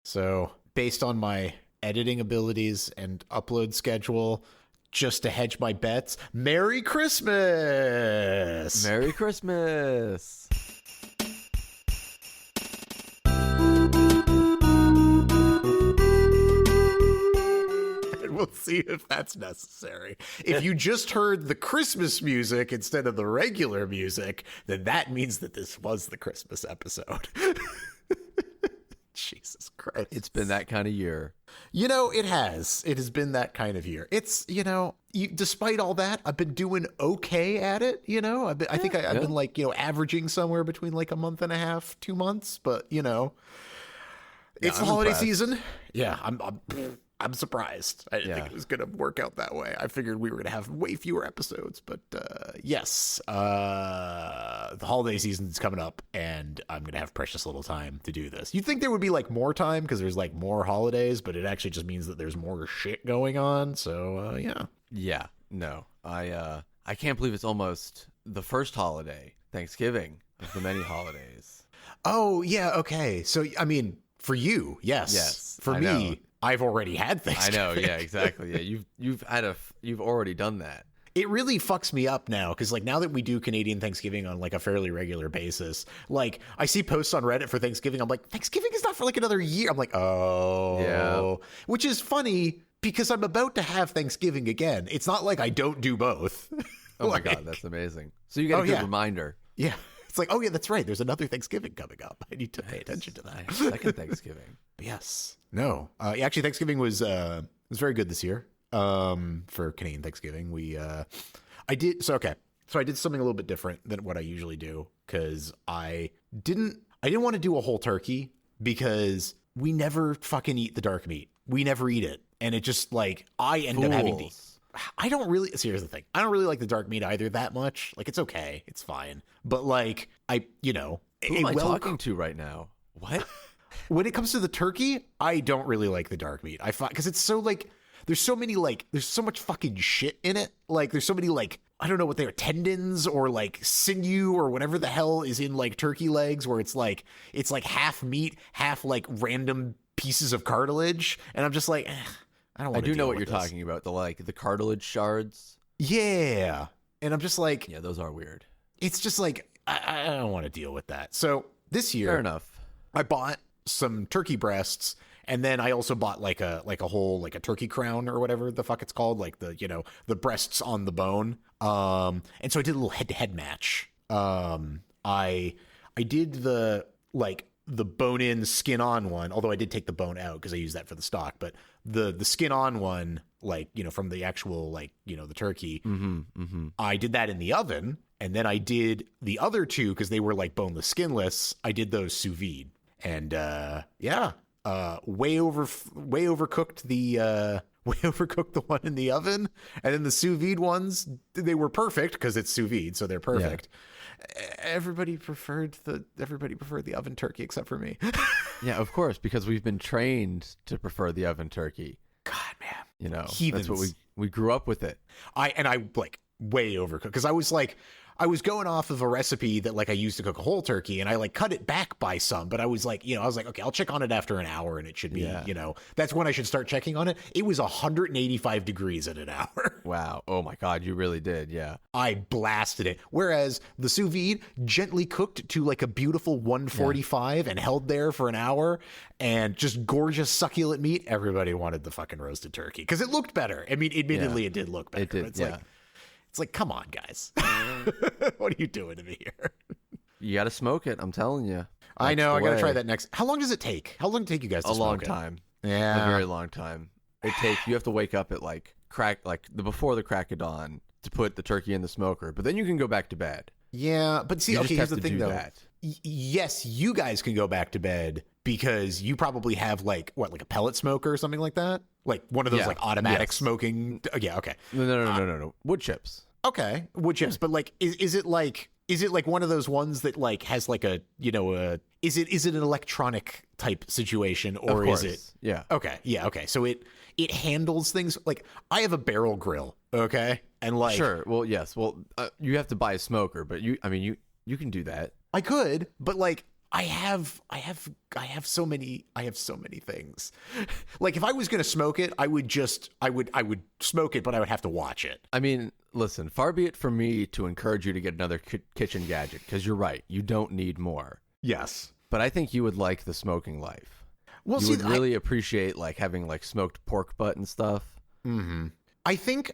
So based on my editing abilities and upload schedule, just to hedge my bets, Merry Christmas! Merry Christmas! And we'll see if that's necessary. If you just heard the Christmas music instead of the regular music, then that means that this was the Christmas episode. Jesus Christ. It's been that kind of year. You know, it has. It has been that kind of year. It's, you know, despite all that, I've been doing okay at it, you know? I've been like, you know, averaging somewhere between like a month and a half, 2 months, but, you know, it's the holiday season. Yeah, I'm surprised. I didn't think it was going to work out that way. I figured we were going to have way fewer episodes, but yes, the holiday season's coming up, and I'm going to have precious little time to do this. You'd think there would be like more time because there's like more holidays, but it actually just means that there's more shit going on. So yeah. Yeah, no, I can't believe it's almost the first holiday, Thanksgiving, of the many holidays. Oh yeah, okay. So I mean, for you, yes. For me, I've already had Thanksgiving. I know, yeah, exactly. Yeah, you've already done that. It really fucks me up now because like now that we do Canadian Thanksgiving on like a fairly regular basis, like I see posts on Reddit for Thanksgiving. I'm like, Thanksgiving is not for like another year. I'm like, oh, yeah. Which is funny because I'm about to have Thanksgiving again. It's not like I don't do both. Oh my God, that's amazing. So you get a good reminder. Yeah. It's like, oh yeah, that's right. There's another Thanksgiving coming up. I need to pay attention to that. Second Thanksgiving. Yes. No. Actually, Thanksgiving was very good this year. For Canadian Thanksgiving, I did something a little bit different than what I usually do because I didn't want to do a whole turkey because we never fucking eat the dark meat. We never eat it, and it just like I end up having to. I don't really. So here's the thing. I don't really like the dark meat either that much. Like it's okay, it's fine, but like who am I talking to right now? What? When it comes to the turkey, I don't really like the dark meat. I find because it's so like there's so much fucking shit in it. Like there's so many like I don't know what they are, tendons or like sinew or whatever the hell is in like turkey legs, where it's like half meat, half like random pieces of cartilage, and I'm just like. I do know what you're talking about. The cartilage shards. Yeah. And I'm just like, yeah, those are weird. It's just like, I don't want to deal with that. So this year, fair enough. I bought some turkey breasts. And then I also bought like a whole, like a turkey crown or whatever the fuck it's called. Like the breasts on the bone. And so I did a little head to head match. I did the bone in skin on one, although I did take the bone out because I used that for the stock, but the skin on one, from the actual, the turkey, I did that in the oven. And then I did the other two because they were like boneless, skinless. I did those sous vide and, way overcooked the one in the oven. And then the sous vide ones, they were perfect because it's sous vide. So they're perfect. Yeah. Everybody preferred the oven turkey except for me. Yeah, of course, because we've been trained to prefer the oven turkey. God, man. You know, Heathens. That's what we grew up with it. I like way overcooked because I was going off of a recipe that like I used to cook a whole turkey and I like cut it back by some, but I was like, okay, I'll check on it after an hour and it should be, that's when I should start checking on it. It was 185 degrees in an hour. Wow. Oh my God. You really did. Yeah. I blasted it. Whereas the sous vide gently cooked to like a beautiful 145 and held there for an hour and just gorgeous succulent meat. Everybody wanted the fucking roasted turkey because it looked better. I mean, admittedly it did look better. It did. It's like, come on, guys. What are you doing to me here? You got to smoke it. I'm telling you. I know. I got to try that next. How long does it take? How long does it take you guys to smoke it? A long time. Yeah. A very long time. You have to wake up at before the crack of dawn to put the turkey in the smoker, but then you can go back to bed. Yeah. But see, okay, here's the thing though. That. Yes, you guys can go back to bed because you probably have like a pellet smoker or something like that. Like one of those like automatic smoking. Yeah. Okay. No. Wood chips. Okay. Wood chips. But like, is it like one of those ones that like has like is it an electronic type situation or is it? Yeah. Okay. Yeah. Okay. So it handles things like I have a barrel grill. Okay. And like, sure. Well, yes. Well, you have to buy a smoker, but you can do that. I could, but like, I have so many things. Like if I was gonna smoke it, I would smoke it, but I would have to watch it. I mean, listen, far be it from me to encourage you to get another kitchen gadget, because you're right, you don't need more. Yes, but I think you would like the smoking life. Well, you would really appreciate like having like smoked pork butt and stuff. Mm-hmm. I think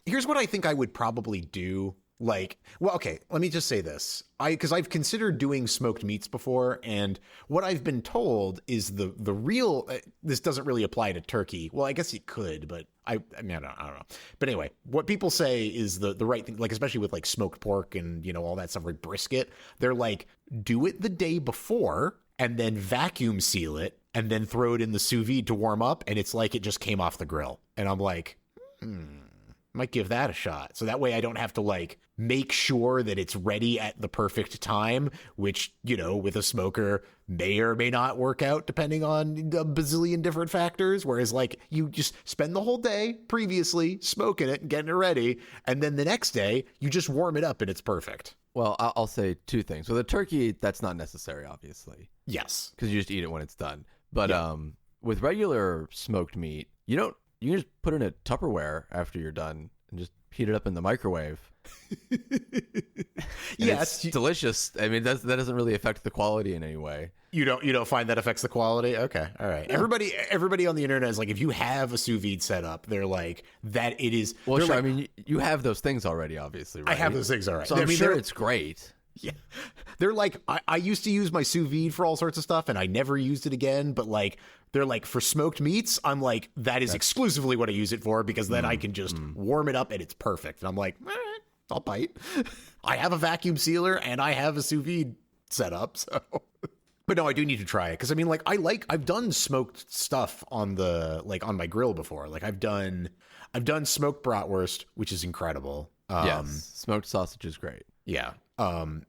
here's what I think I would probably do. Like, well, okay, let me just say this. Because I've considered doing smoked meats before, and what I've been told is the real, this doesn't really apply to turkey. Well, I guess it could, but I mean, I don't know. But anyway, what people say is the right thing, like, especially with like smoked pork and, you know, all that stuff, like brisket, they're like, do it the day before and then vacuum seal it and then throw it in the sous vide to warm up. And it's like it just came off the grill. And I'm like, might give that a shot. So that way I don't have to like make sure that it's ready at the perfect time, which, you know, with a smoker may or may not work out depending on a bazillion different factors. Whereas like you just spend the whole day previously smoking it and getting it ready. And then the next day you just warm it up and it's perfect. Well, I'll say two things. With a turkey, that's not necessary, obviously. Yes. Because you just eat it when it's done. But with regular smoked meat, you can just put it in a Tupperware after you're done and just heat it up in the microwave. Yes, it's delicious. I mean, that doesn't really affect the quality in any way. You don't find that affects the quality? Okay, all right. Yeah. Everybody on the internet is like, if you have a sous vide set up, they're like that. It is. Well, sure. Like, I mean, you have those things already, obviously. Right? I have those things already. So I'm sure it's great. Yeah, they're like, I used to use my sous vide for all sorts of stuff, and I never used it again. But like, they're like, for smoked meats, I'm like, that's exclusively what I use it for, because then I can just warm it up and it's perfect. And I'm like, all right, I'll bite. I have a vacuum sealer and I have a sous vide set up, so. But no, I do need to try it, because I mean, like, I've done smoked stuff on my grill before. Like I've done smoked bratwurst, which is incredible. Yes, smoked sausage is great. Yeah.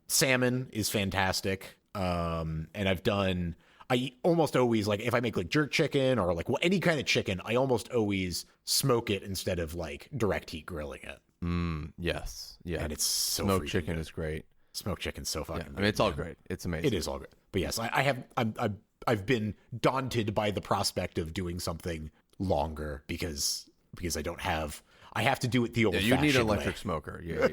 Salmon is fantastic. And I almost always, like, if I make like jerk chicken or like any kind of chicken, I almost always smoke it instead of like direct heat grilling it. Yes. Yeah. And it's so smoked chicken is great. Smoked chicken's so fucking good. I mean, it's all great. It's amazing. It is all good. But yes, I've been daunted by the prospect of doing something longer because I have to do it the old-fashioned way. You need an electric smoker. Yeah.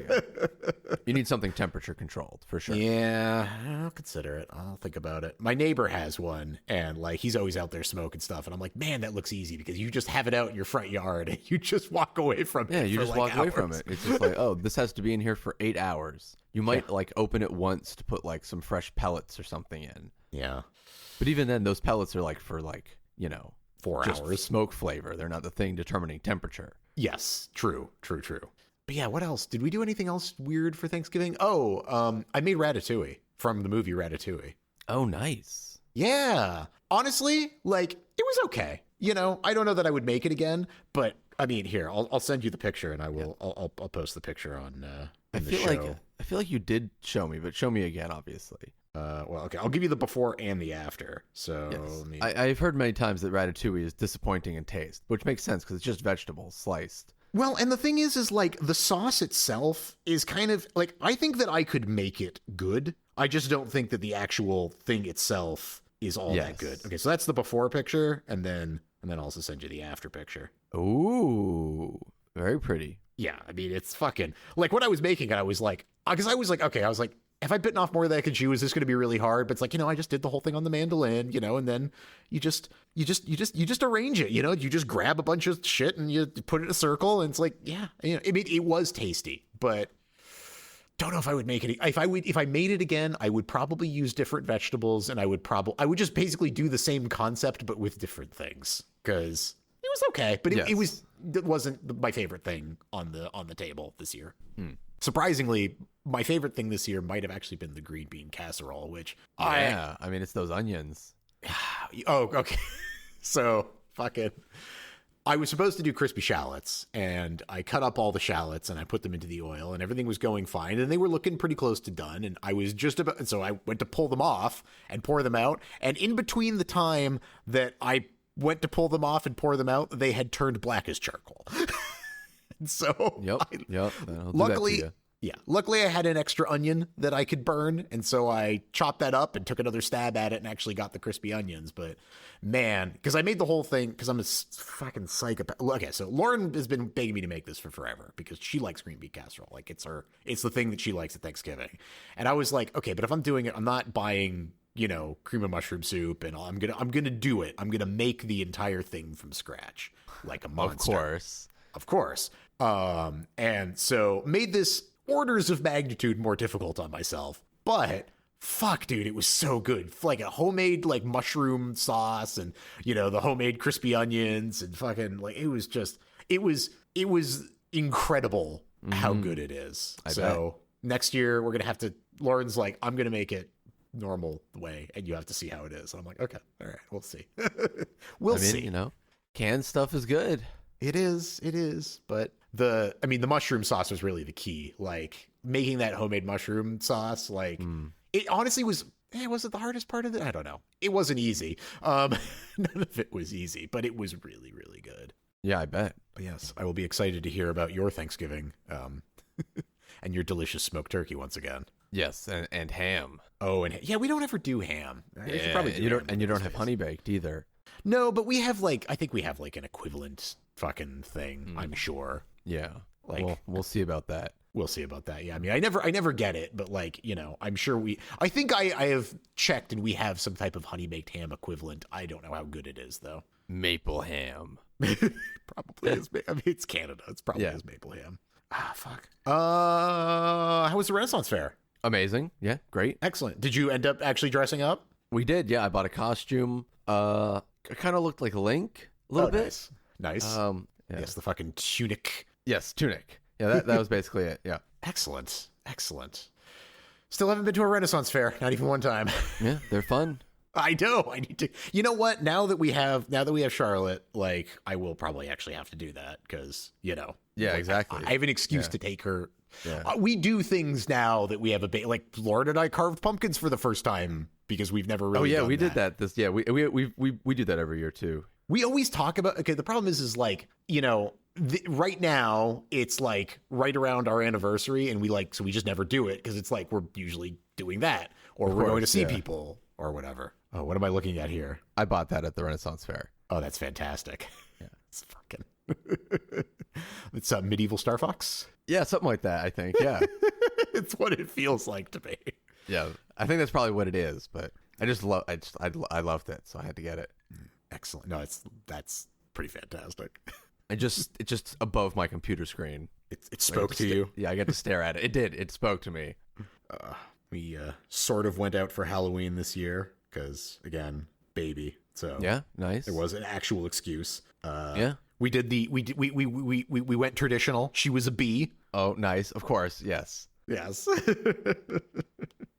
You need something temperature controlled, for sure. Yeah, I'll consider it. I'll think about it. My neighbor has one, and like he's always out there smoking stuff, and I'm like, man, that looks easy, because you just have it out in your front yard, and you just walk away from it. Yeah, you just walk away from it. It's just like, oh, this has to be in here for 8 hours. You might like open it once to put like some fresh pellets or something in. Yeah. But even then, those pellets are like for like, 4 hours. Smoke flavor. They're not the thing determining temperature. Yes, true. But yeah, what else? Did we do anything else weird for Thanksgiving? Oh, I made ratatouille from the movie Ratatouille. Oh, nice. Yeah. Honestly, like, it was okay. I don't know that I would make it again, but I mean, here, I'll send you the picture, and I'll post the picture on in the show. I feel like you did show me, but show me again, obviously. Well, okay, I'll give you the before and the after. So yes. I've heard many times that ratatouille is disappointing in taste, which makes sense because it's just vegetables sliced. Well, and the thing is like the sauce itself is kind of like, I think that I could make it good. I just don't think that the actual thing itself is all that good. Okay, so that's the before picture, and then I'll also send you the after picture. Ooh, very pretty. Yeah, I mean, it's fucking like when I was making it, I was like, because I was like, okay, have I bitten off more than I could chew? Is this going to be really hard? But it's like, I just did the whole thing on the mandolin, and then you just arrange it, you just grab a bunch of shit and you put it in a circle, and it's like, yeah, I mean, it was tasty, but don't know if I would make it. If I made it again, I would probably use different vegetables, and I would just basically do the same concept, but with different things, because it was okay, but it wasn't my favorite thing on the table this year. Surprisingly, my favorite thing this year might have actually been the green bean casserole, which I mean, it's those onions. Oh, okay. So I was supposed to do crispy shallots, and I cut up all the shallots and I put them into the oil, and everything was going fine, and they were looking pretty close to done, and I was just about, so I went to pull them off and pour them out, and in between the time that I went to pull them off and pour them out, they had turned black as charcoal. So yep. Yeah. Luckily, I had an extra onion that I could burn, and so I chopped that up and took another stab at it and actually got the crispy onions. But man, because I made the whole thing because I'm a fucking psychopath. Okay, so Lauren has been begging me to make this for forever because she likes green bean casserole. Like it's the thing that she likes at Thanksgiving. And I was like, okay, but if I'm doing it, I'm not buying, cream of mushroom soup and all. I'm gonna do it. I'm gonna make the entire thing from scratch, like a monster. Of course. And so made this orders of magnitude more difficult on myself, but fuck, dude, it was so good. Like a homemade like mushroom sauce and, the homemade crispy onions and fucking like, it was incredible how good it is. I bet. Next year we're going to have to, Lauren's like, I'm going to make it normal way and you have to see how it is. And I'm like, okay, all right, we'll see. We'll see. Canned stuff is good. It is, but the mushroom sauce was really the key. Like making that homemade mushroom sauce, like it honestly was. Was it the hardest part of it? I don't know. It wasn't easy. None of it was easy, but it was really, really good. Yeah, I bet. But yes, I will be excited to hear about your Thanksgiving, and your delicious smoked turkey once again. Yes, and ham. Oh, and yeah, we don't ever do ham. Yeah, probably do you don't have honey baked either. No, but we have I think we have an equivalent fucking thing. I'm sure. Yeah. We'll see about that. We'll see about that. Yeah. I mean, I never get it, but I'm sure I think I have checked and we have some type of honey baked ham equivalent. I don't know how good it is though. Maple ham. Probably is. I mean, it's Canada. It's probably is maple ham. Ah, fuck. How was the Renaissance Fair? Amazing. Yeah. Great. Excellent. Did you end up actually dressing up? We did. Yeah. I bought a costume. It kind of looked like Link a little bit. Nice. Yes, the fucking tunic. Yes, tunic. Yeah, that was basically it. Yeah. Excellent. Still haven't been to a Renaissance Fair, not even one time. Yeah, they're fun. I know. I need to. You know what? Now that we have Charlotte, I will probably actually have to do that because Yeah, exactly. I have an excuse to take her. Yeah. We do things now that we have like Lauren and I carved pumpkins for the first time because we've never really. We did that. We do that every year too. We always talk about. Okay, the problem is right now it's right around our anniversary, and so we just never do it because it's we're usually doing that, or we're going to see people or whatever. Oh, what am I looking at here? I bought that at the Renaissance Fair. Oh, that's fantastic. Yeah, it's fucking. It's a medieval Star Fox. Yeah, something like that. I think. Yeah, it's what it feels like to me. Yeah, I think that's probably what it is. But I loved it, so I had to get it. Excellent. No, that's pretty fantastic. It's just above my computer screen. It spoke to you. Yeah, I get to stare at it. It did. It spoke to me. We sort of went out for Halloween this year because again, baby. So yeah, nice. There was an actual excuse. Yeah. We went traditional. She was a bee. Oh, nice. Of course. Yes.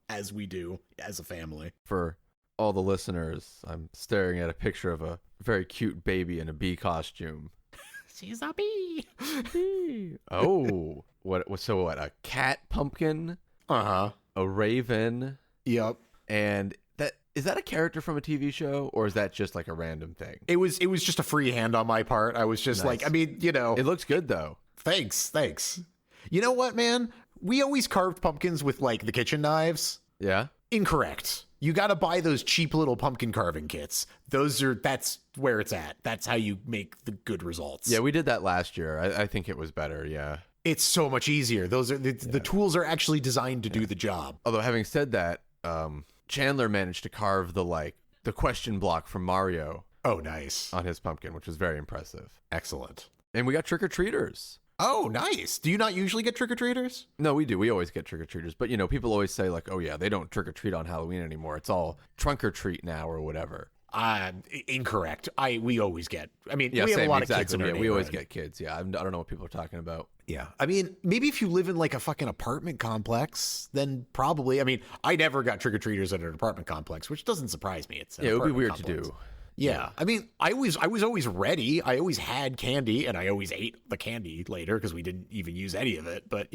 As we do as a family. For all the listeners, I'm staring at a picture of a very cute baby in a bee costume. She's a bee. Oh, what? So what? A cat pumpkin? A raven? Yep. And is that a character from a TV show, or is that just a random thing? It was just a free hand on my part. I was just nice. It looks good though. Thanks. You know what, man? We always carved pumpkins with the kitchen knives. Yeah. Incorrect. You got to buy those cheap little pumpkin carving kits. That's where it's at. That's how you make the good results. Yeah, we did that last year. I think it was better. Yeah. It's so much easier. Those are the tools are actually designed to do the job. Although having said that, Chandler managed to carve the question block from Mario. Oh, nice. On his pumpkin, which was very impressive. Excellent. And we got trick-or-treaters. Oh, nice. Do you not usually get trick-or-treaters? No, we do. We always get trick-or-treaters. But, people always say, oh, yeah, they don't trick-or-treat on Halloween anymore. It's all trunk-or-treat now or whatever. Incorrect. We always get. We have a lot of kids in our we always get kids. Yeah, I don't know what people are talking about. Yeah, maybe if you live in a fucking apartment complex, then probably. I never got trick or treaters at an apartment complex, which doesn't surprise me. It would be weird to do. Yeah, I was always ready. I always had candy, and I always ate the candy later because we didn't even use any of it. But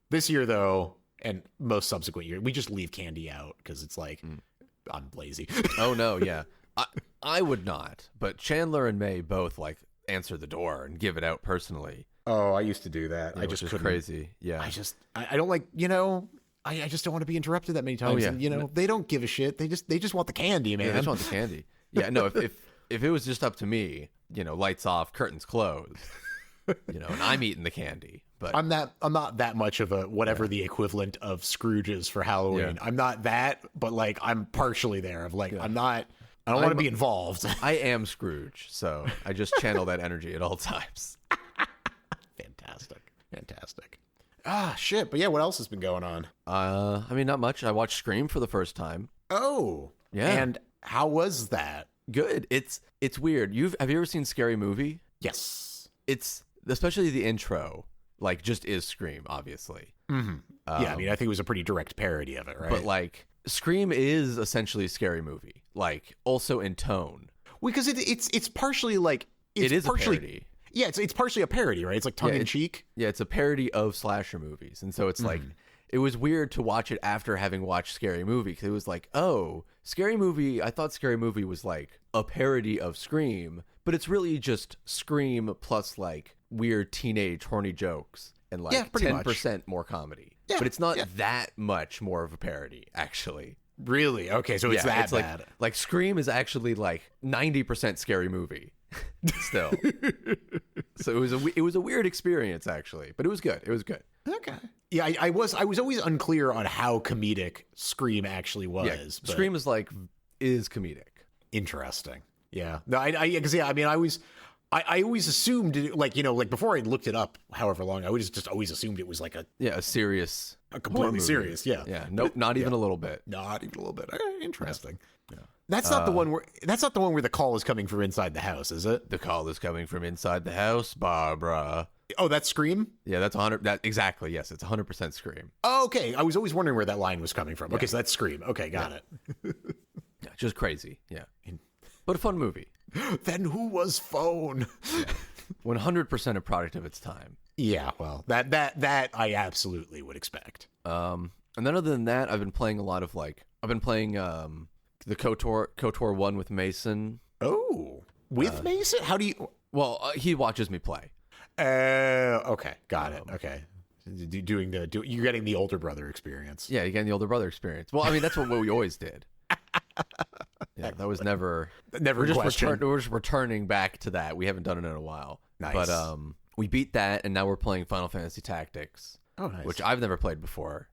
this year though, and most subsequent year, we just leave candy out because it's I'm lazy. Oh no, yeah. I would not, but Chandler and May both answer the door and give it out personally. Oh, I used to do that. Yeah, I just which is couldn't. crazy. Yeah. I don't like, I just don't want to be interrupted that many times. yeah. And, they don't give a shit. They just want the candy, man. Yeah, they just want the candy. Yeah, no, if it was just up to me, lights off, curtains closed, and I'm eating the candy. But I'm not that much of a whatever the equivalent of Scrooge is for Halloween. Yeah. I'm not that, but like I'm partially there. Of like I don't want to be involved. I am Scrooge, so I just channel that energy at all times. Fantastic. Ah, shit. But yeah, what else has been going on? I mean, not much. I watched Scream for the first time. Oh, yeah. And how was that? Good. It's weird. Have you ever seen Scary Movie? Yes. It's especially the intro, like just is Scream, obviously. Mm-hmm. Yeah, I mean, I think it was a pretty direct parody of it, right? But like, Scream is essentially a Scary Movie, like also in tone. Because it's partially like It is partially, a parody. Yeah, it's partially a parody, right? It's like tongue in cheek. Yeah, it's a parody of slasher movies, and so it's like it was weird to watch it after having watched Scary Movie because it was like, oh, Scary Movie. I thought Scary Movie was like a parody of Scream, but it's really just Scream plus like weird teenage horny jokes and like 10% more comedy. Yeah, but it's not that much more of a parody, actually. Really? Okay, so it's that bad. Like Scream is actually like 90% Scary Movie. Still. So it was a weird experience actually, but it was good. It was good. Okay. Yeah, I was always unclear on how comedic Scream actually was. Yeah, but Scream is comedic. Interesting. Yeah. No, I always assumed like before I looked it up however long, I just always assumed it was like a serious completely serious. Yeah. Yeah. Nope, not even a little bit. Not even a little bit. Interesting. Yeah. That's not the one where the call is coming from inside the house, is it? The call is coming from inside the house, Barbara. Oh, that's Scream? Yeah, that's 100. That exactly. Yes, it's 100% Scream. Oh, okay. I was always wondering where that line was coming from. Okay, so that's Scream. Okay, got it. Yeah, just crazy. Yeah, but a fun movie. Then who was Phone? 100% a product of its time. Yeah, well, that I absolutely would expect. And then other than that, I've been playing a lot of the KOTOR 1 with Mason. Oh, with Mason? How do you? Well, he watches me play. Okay, got it. Okay, you're getting the older brother experience. Yeah, you're getting the older brother experience. Well, I mean, that's what we always did. Yeah, that was never we're just returning back to that. We haven't done it in a while. Nice. But we beat that, and now we're playing Final Fantasy Tactics. Oh, nice. Which I've never played before.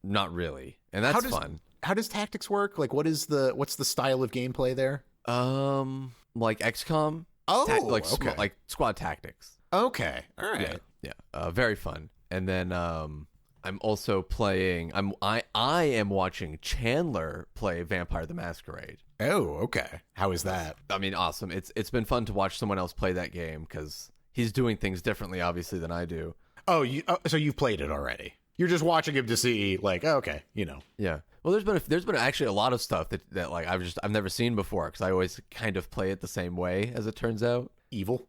Not really, and that's fun. How does Tactics work? Like, what's the style of gameplay there? Like XCOM. Oh, okay. Like squad tactics. Okay, all right. Yeah. Very fun. And then I'm also playing. I am watching Chandler play Vampire the Masquerade. Oh, okay. How is that? I mean, awesome. It's been fun to watch someone else play that game because he's doing things differently, obviously, than I do. Oh, so you've played it already? You're just watching him to see, like, okay, Yeah. Well, there's been actually a lot of stuff that like I've never seen before because I always kind of play it the same way, as it turns out. Evil.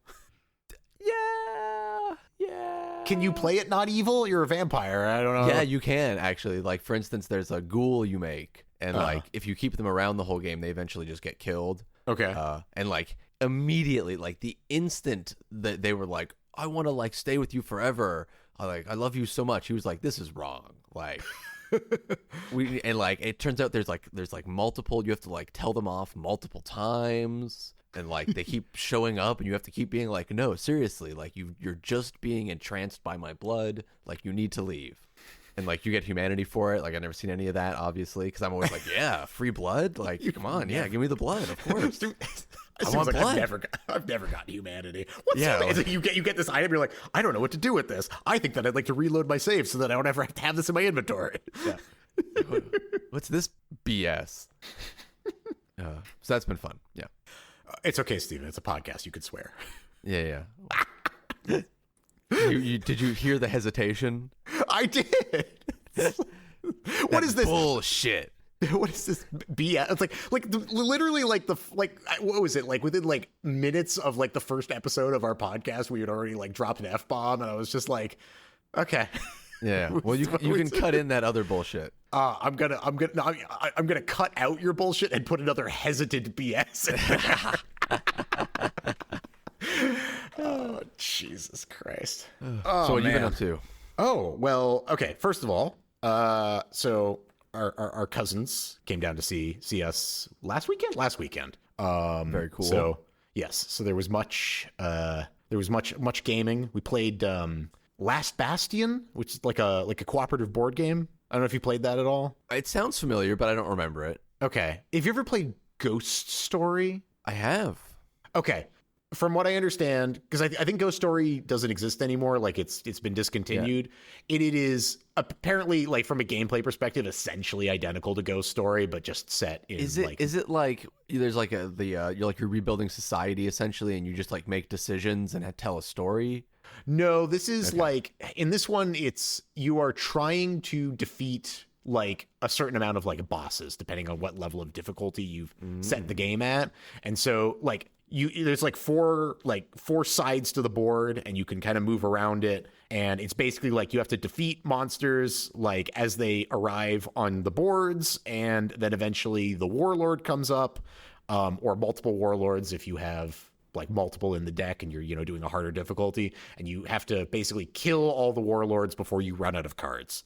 Yeah. Can you play it not evil? You're a vampire. I don't know. Yeah, you can actually. Like, for instance, there's a ghoul you make, and like if you keep them around the whole game, they eventually just get killed. Okay. And like immediately, like the instant that they were like, I want to like stay with you forever. I love you so much. He was like, this is wrong. Like, and like it turns out there's like multiple. You have to like tell them off multiple times, and like they keep showing up, and you have to keep being like, no, seriously, like you're just being entranced by my blood. Like you need to leave, and like you get humanity for it. Like I've never seen any of that, obviously, because I'm always like, yeah, free blood. Like come on, yeah, give me the blood, of course. I want like blood. I've never got humanity. You get this item, you're like, I don't know what to do with this. I think that I'd like to reload my save so that I don't ever have to have this in my inventory. Yeah. What's this BS? So that's been fun. Yeah. It's okay, Steven. It's a podcast. You could swear. Yeah. Did you hear the hesitation? I did. What is this bullshit? What is this BS? It's like literally like what was it, like within like minutes of like the first episode of our podcast we had already like dropped an F-bomb, and I was just like, okay. Yeah. Well, you can cut in that other bullshit. I'm gonna cut out your bullshit and put another hesitant BS. Oh, Jesus. Jesus Christ. So what you been up to? Oh, well, okay. First of all, so our cousins came down to see us last weekend. Very cool. So yes, so there was much gaming. We played Last Bastion, which is like a cooperative board game. I don't know if you played that at all. It sounds familiar, but I don't remember it. Okay. Have you ever played Ghost Story? I have. Okay. From what I understand, because I think Ghost Story doesn't exist anymore, like it's been discontinued. Yeah. It is apparently, like, from a gameplay perspective, essentially identical to Ghost Story, but just set in. Is it like there's like you're rebuilding society essentially, and you just like make decisions and tell a story? No, this is like in this one, it's you are trying to defeat like a certain amount of like bosses, depending on what level of difficulty you've set the game at, and so like. There's like four sides to the board, and you can kind of move around it, and it's basically like you have to defeat monsters like as they arrive on the boards, and then eventually the warlord comes up, or multiple warlords if you have like multiple in the deck and you're doing a harder difficulty, and you have to basically kill all the warlords before you run out of cards.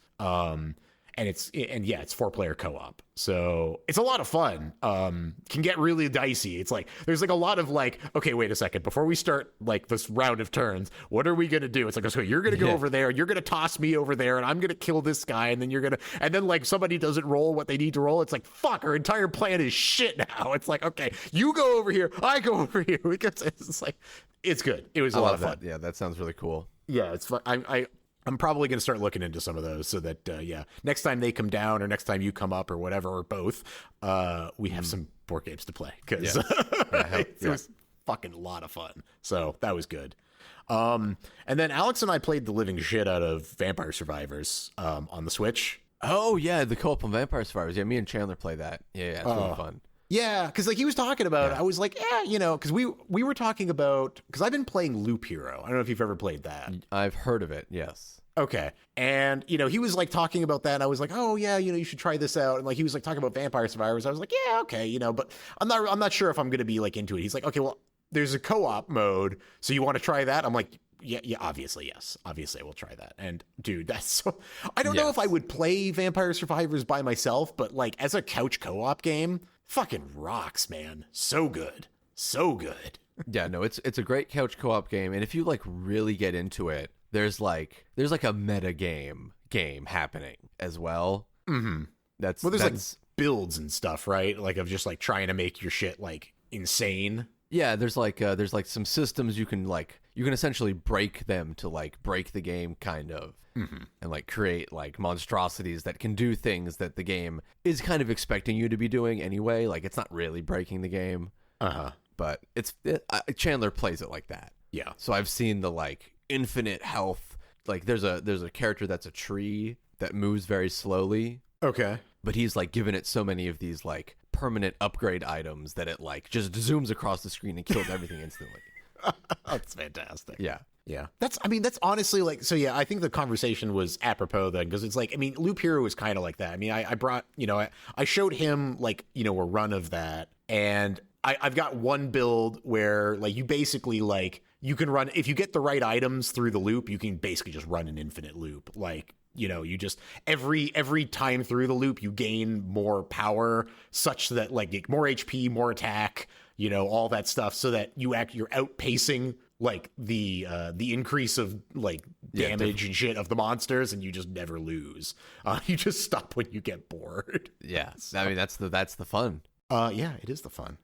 And it's 4-player co-op. So it's a lot of fun. Can get really dicey. It's like, there's like a lot of like, okay, wait a second. Before we start like this round of turns, what are we going to do? It's like, so you're going to go over there, you're going to toss me over there, and I'm going to kill this guy. And then like somebody doesn't roll what they need to roll. It's like, fuck, our entire plan is shit now. It's like, okay, you go over here, I go over here. It's like, it's good. It was a lot of fun. Yeah, that sounds really cool. Yeah, it's fun. I'm probably going to start looking into some of those so that, next time they come down or next time you come up or whatever, or both, we have some board games to play, because it was fucking a lot of fun. So that was good. And then Alex and I played the living shit out of Vampire Survivors on the Switch. Oh, yeah, the co-op on Vampire Survivors. Yeah, me and Chandler play that. Yeah, it's really fun. Yeah, because like he was talking about it, I was like, because we were talking about, because I've been playing Loop Hero. I don't know if you've ever played that. I've heard of it, yes. Okay. And, he was like talking about that. And I was like, oh yeah, you should try this out. And like, he was like talking about Vampire Survivors. I was like, yeah, okay, but I'm not sure if I'm going to be like into it. He's like, okay, well, there's a co-op mode. So you want to try that? I'm like, yeah, obviously, yes. Obviously I will try that. And dude, that's so, I don't know if I would play Vampire Survivors by myself, but like as a couch co-op game, fucking rocks, man. So good. So good. Yeah, no, it's a great couch co-op game. And if you like really get into it, there's like a meta game happening as well. Mm-hmm. There's like builds and stuff, right? Like of just like trying to make your shit like insane. Yeah, there's like some systems you can essentially break them to like break the game kind of, and like create like monstrosities that can do things that the game is kind of expecting you to be doing anyway. Like it's not really breaking the game, but Chandler plays it like that. Yeah. So I've seen the like infinite health. Like there's a character that's a tree that moves very slowly. Okay. But he's like given it so many of these like permanent upgrade items that it like just zooms across the screen and kills everything instantly. That's fantastic. Yeah. Yeah. That's honestly like, so yeah, I think the conversation was apropos then, because it's like, I mean, Loop Hero was kind of like that. I mean, I brought, I showed him like, a run of that, and I've got one build where like you basically like, you can run, if you get the right items through the loop, you can basically just run an infinite loop. Like, you just every time through the loop, you gain more power such that like more HP, more attack, all that stuff, so that you're outpacing like the increase of like damage and shit of the monsters, and you just never lose. You just stop when you get bored. Yeah. So, I mean, that's the fun. Yeah, it is the fun.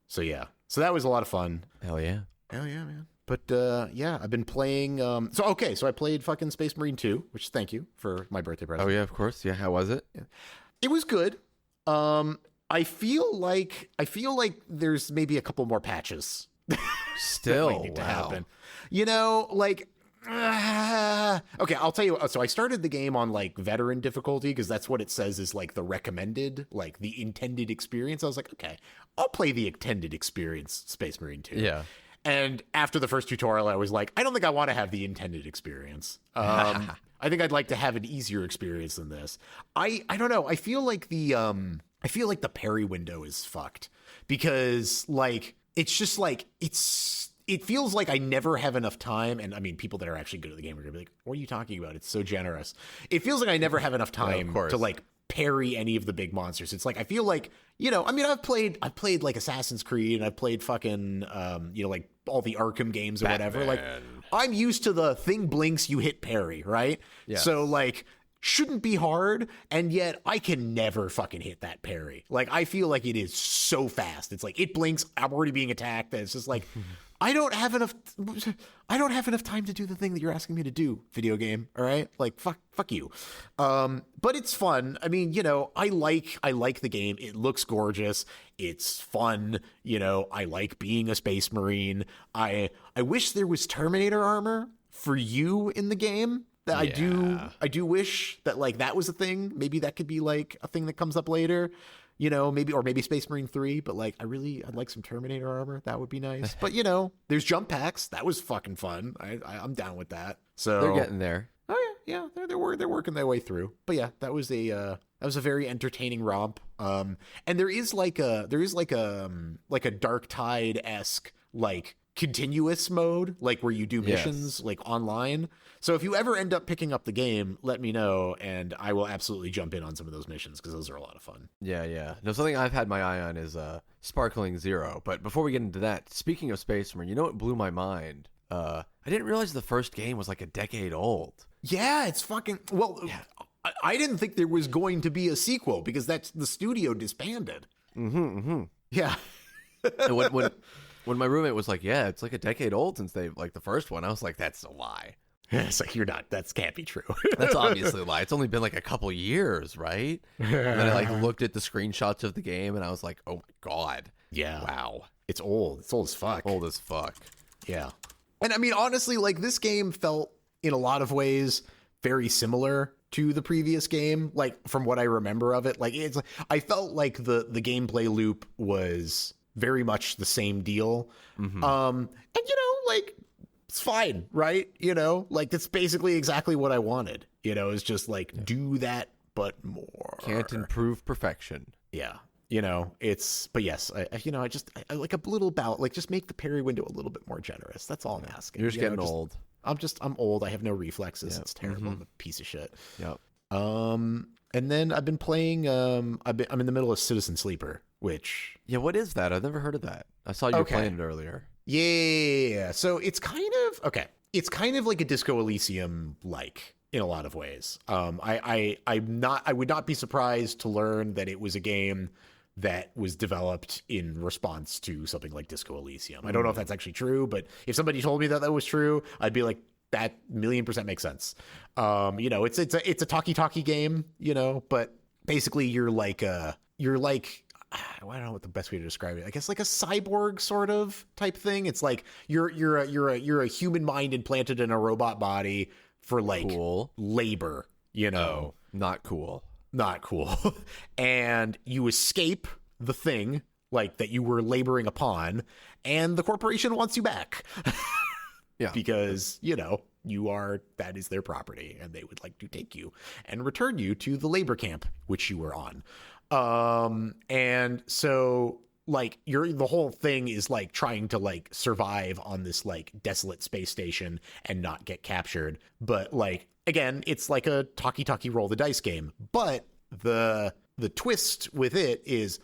So yeah. So that was a lot of fun. Hell yeah. Hell yeah, man. But yeah, I've been playing. So I played fucking Space Marine 2, which thank you for my birthday present. Oh yeah, of course. Yeah, how was it? Yeah. It was good. I feel like there's maybe a couple more patches. Still that might need to happen. Like. Okay, I'll tell you. So I started the game on like veteran difficulty because that's what it says is like the recommended, like the intended experience. I was like, okay, I'll play the intended experience, Space Marine 2. Yeah. And after the first tutorial, I was like, I don't think I want to have the intended experience. I think I'd like to have an easier experience than this. I don't know. I feel like the parry window is fucked because like it's just like it's it feels like I never have enough time. And I mean, people that are actually good at the game are gonna be like, what are you talking about? It's so generous. It feels like I never have enough time to like parry any of the big monsters. It's like, I feel like, I mean, I've played like Assassin's Creed, and I've played fucking, like all the Arkham games or whatever. Like, I'm used to the thing blinks, you hit parry, right? Yeah. So like, shouldn't be hard, and yet I can never fucking hit that parry. Like, I feel like it is so fast. It's like, it blinks, I'm already being attacked, and it's just like, I don't have enough time to do the thing that you're asking me to do, video game, all right? Like, fuck you. But it's fun. I mean, I like the game. It looks gorgeous. It's fun. I like being a space marine. I wish there was Terminator armor for you in the game. I do wish that like that was a thing. Maybe that could be like a thing that comes up later, maybe Space Marine 3, but like I'd like some Terminator armor. That would be nice. But there's jump packs. That was fucking fun. I'm down with that. So they're getting there. Oh yeah. They're working their way through. But yeah, that was a very entertaining romp. And there is like a Dark Tide-esque like continuous mode, like where you do missions like online. So if you ever end up picking up the game, let me know, and I will absolutely jump in on some of those missions, because those are a lot of fun. Yeah. No, something I've had my eye on is Sparkling Zero. But before we get into that, speaking of Space Marine, what blew my mind? I didn't realize the first game was like a decade old. Yeah, it's fucking... Well, I didn't think there was going to be a sequel, because that's the studio disbanded. Yeah. And when my roommate was like, yeah, it's like a decade old since they like the first one, I was like, that's a lie. It's like, that can't be true. That's obviously a lie. It's only been like a couple years, right? And then I like looked at the screenshots of the game, and I was like, oh my God. Yeah. Wow. It's old. It's old as fuck. Old as fuck. Yeah. And I mean, honestly, like this game felt in a lot of ways very similar to the previous game, like from what I remember of it. Like I felt like the gameplay loop was very much the same deal. And like it's fine, right? Like that's basically exactly what I wanted. Is just like do that but more. Can't improve perfection. Yeah. But yes, I like a little bout, like just make the parry window a little bit more generous. That's all I'm asking. You're just getting old. I'm old. I have no reflexes. It's terrible. I'm a piece of shit. Yep. And then I've been playing, I'm in the middle of Citizen Sleeper, which... Yeah, what is that? I've never heard of that. I saw you were playing it earlier. Yeah. So it's kind of like a Disco Elysium, like, in a lot of ways. I would not be surprised to learn that it was a game that was developed in response to something like Disco Elysium. I don't know if that's actually true, but if somebody told me that was true, I'd be like, that 1,000,000% makes sense. It's a talkie game, but basically you're like I don't know what the best way to describe it. I guess like a cyborg sort of type thing. It's like you're a human mind implanted in a robot body for like labor, Oh, not cool. Not cool. And you escape the thing like that you were laboring upon, and the corporation wants you back. Yeah. Because, that is their property, and they would like to take you and return you to the labor camp which you were on. And so like the whole thing is like trying to like survive on this like desolate space station and not get captured. But like, again, it's like a talkie roll the dice game. But the twist with it is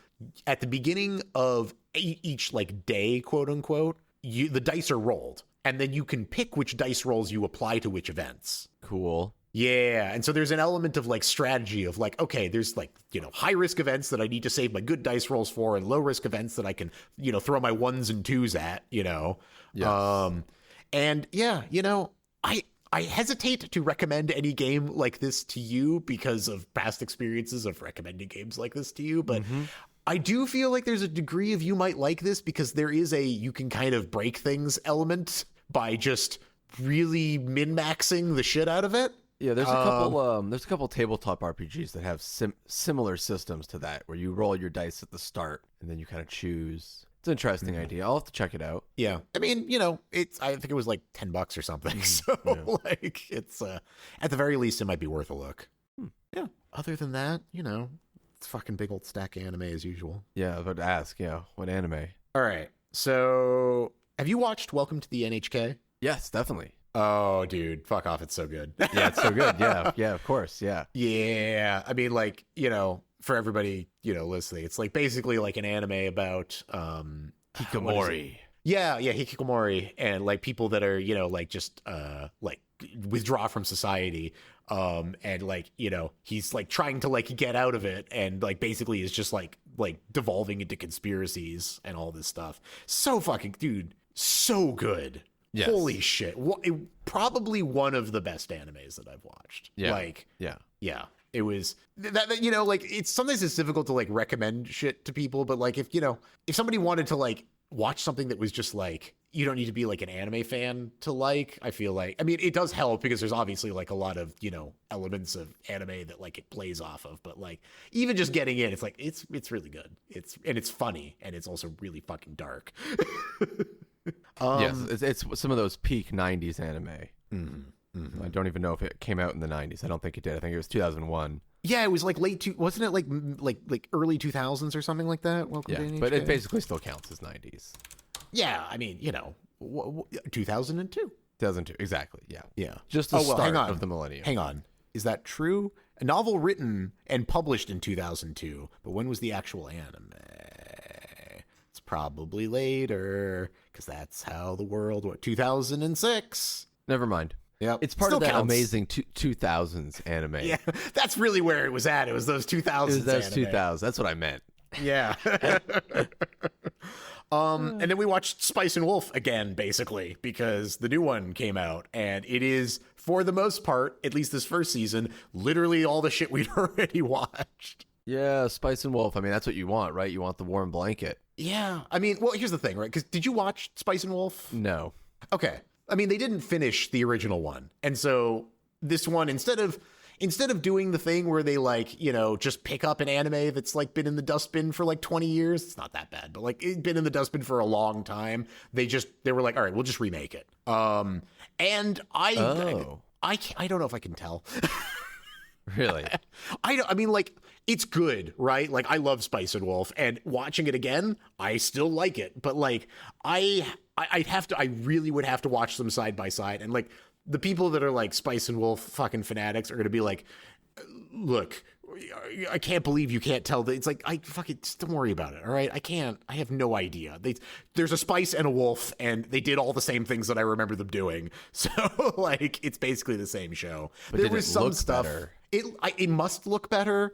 at the beginning of each like day, quote unquote, the dice are rolled, and then you can pick which dice rolls you apply to which events. Cool. Yeah, and so there's an element of like strategy of like, okay, there's like, high risk events that I need to save my good dice rolls for, and low risk events that I can, throw my 1s and 2s at, Yes. And yeah, I hesitate to recommend any game like this to you because of past experiences of recommending games like this to you, but I do feel like there's a degree of you might like this because there is you can kind of break things element by just really min-maxing the shit out of it. Yeah, there's a couple tabletop RPGs that have similar systems to that, where you roll your dice at the start and then you kind of choose. It's an interesting idea. I'll have to check it out. Yeah, I mean, I think it was like $10 or something. So like, it's at the very least, it might be worth a look. Yeah. Other than that, it's fucking big old stack of anime as usual. Yeah, I was about to ask. What anime? All right, so Have you watched Welcome to the NHK? Yes, definitely. Oh, dude, fuck off. It's so good. Yeah, it's so good. Yeah, yeah, of course. Yeah. Yeah. I mean, like, you know, for everybody, you know, listening, it's like basically like an anime about Hikikomori. Yeah, hikikomori, and like people that are, you know, like just like withdraw from society, and like, you know, he's like trying to like get out of it, and like basically is just like devolving into conspiracies and all this stuff. So fucking, dude, so good. Yes. Holy shit. Probably one of the best animes that I've watched. Yeah. Like, yeah. It was that, you know, like sometimes it's difficult to like recommend shit to people, but like if, you know, if somebody wanted to like watch something that was just like, you don't need to be like an anime fan to like, I feel like, I mean, it does help because there's obviously like a lot of, you know, elements of anime that like it plays off of, but like even just getting in, it's like, it's really good. It's funny, and it's also really fucking dark. Yes, it's some of those peak 90s anime. I don't even know if it came out in the 90s. I don't think it did. I think it was 2001. Yeah, it was like wasn't it like early 2000s or something like that? Welcome to NHK? But it basically still counts as 90s. Yeah, I mean, you know, 2002. 2002, exactly. Yeah. Just the hang start on. of the millennium. Hang on. Is that true? A novel written and published in 2002, but when was the actual anime? It's probably later, because that's how the world worked. 2006. Never mind. Yep. It's part Still of that counts. amazing 2000s anime. Yeah, that's really where it was at. It was those 2000s. It was those anime. 2000s. That's what I meant. Yeah. And then we watched Spice and Wolf again, basically, because the new one came out, and it is, for the most part, at least this first season, literally all the shit we'd already watched. Yeah, Spice and Wolf. I mean, that's what you want, right? You want the warm blanket. Yeah. I mean, well, here's the thing, right? Because did you watch Spice and Wolf? No. Okay. I mean, they didn't finish the original one. And so this one, instead of doing the thing where they like, you know, just pick up an anime that's like been in the dustbin for like 20 years, it's not that bad, but like it'd been in the dustbin for a long time. They were like, all right, we'll just remake it. And I don't know if I can tell. Really? I mean, like, it's good, right? Like, I love Spice and Wolf, and watching it again, I still like it. But like, I really would have to watch them side by side. And like, the people that are like Spice and Wolf fucking fanatics are going to be like, look, I can't believe you can't tell that. It's like, I fucking, just don't worry about it. All right. I have no idea. There's a Spice and a Wolf, and they did all the same things that I remember them doing. So like, it's basically the same show. But there was some stuff. Better? It must look better.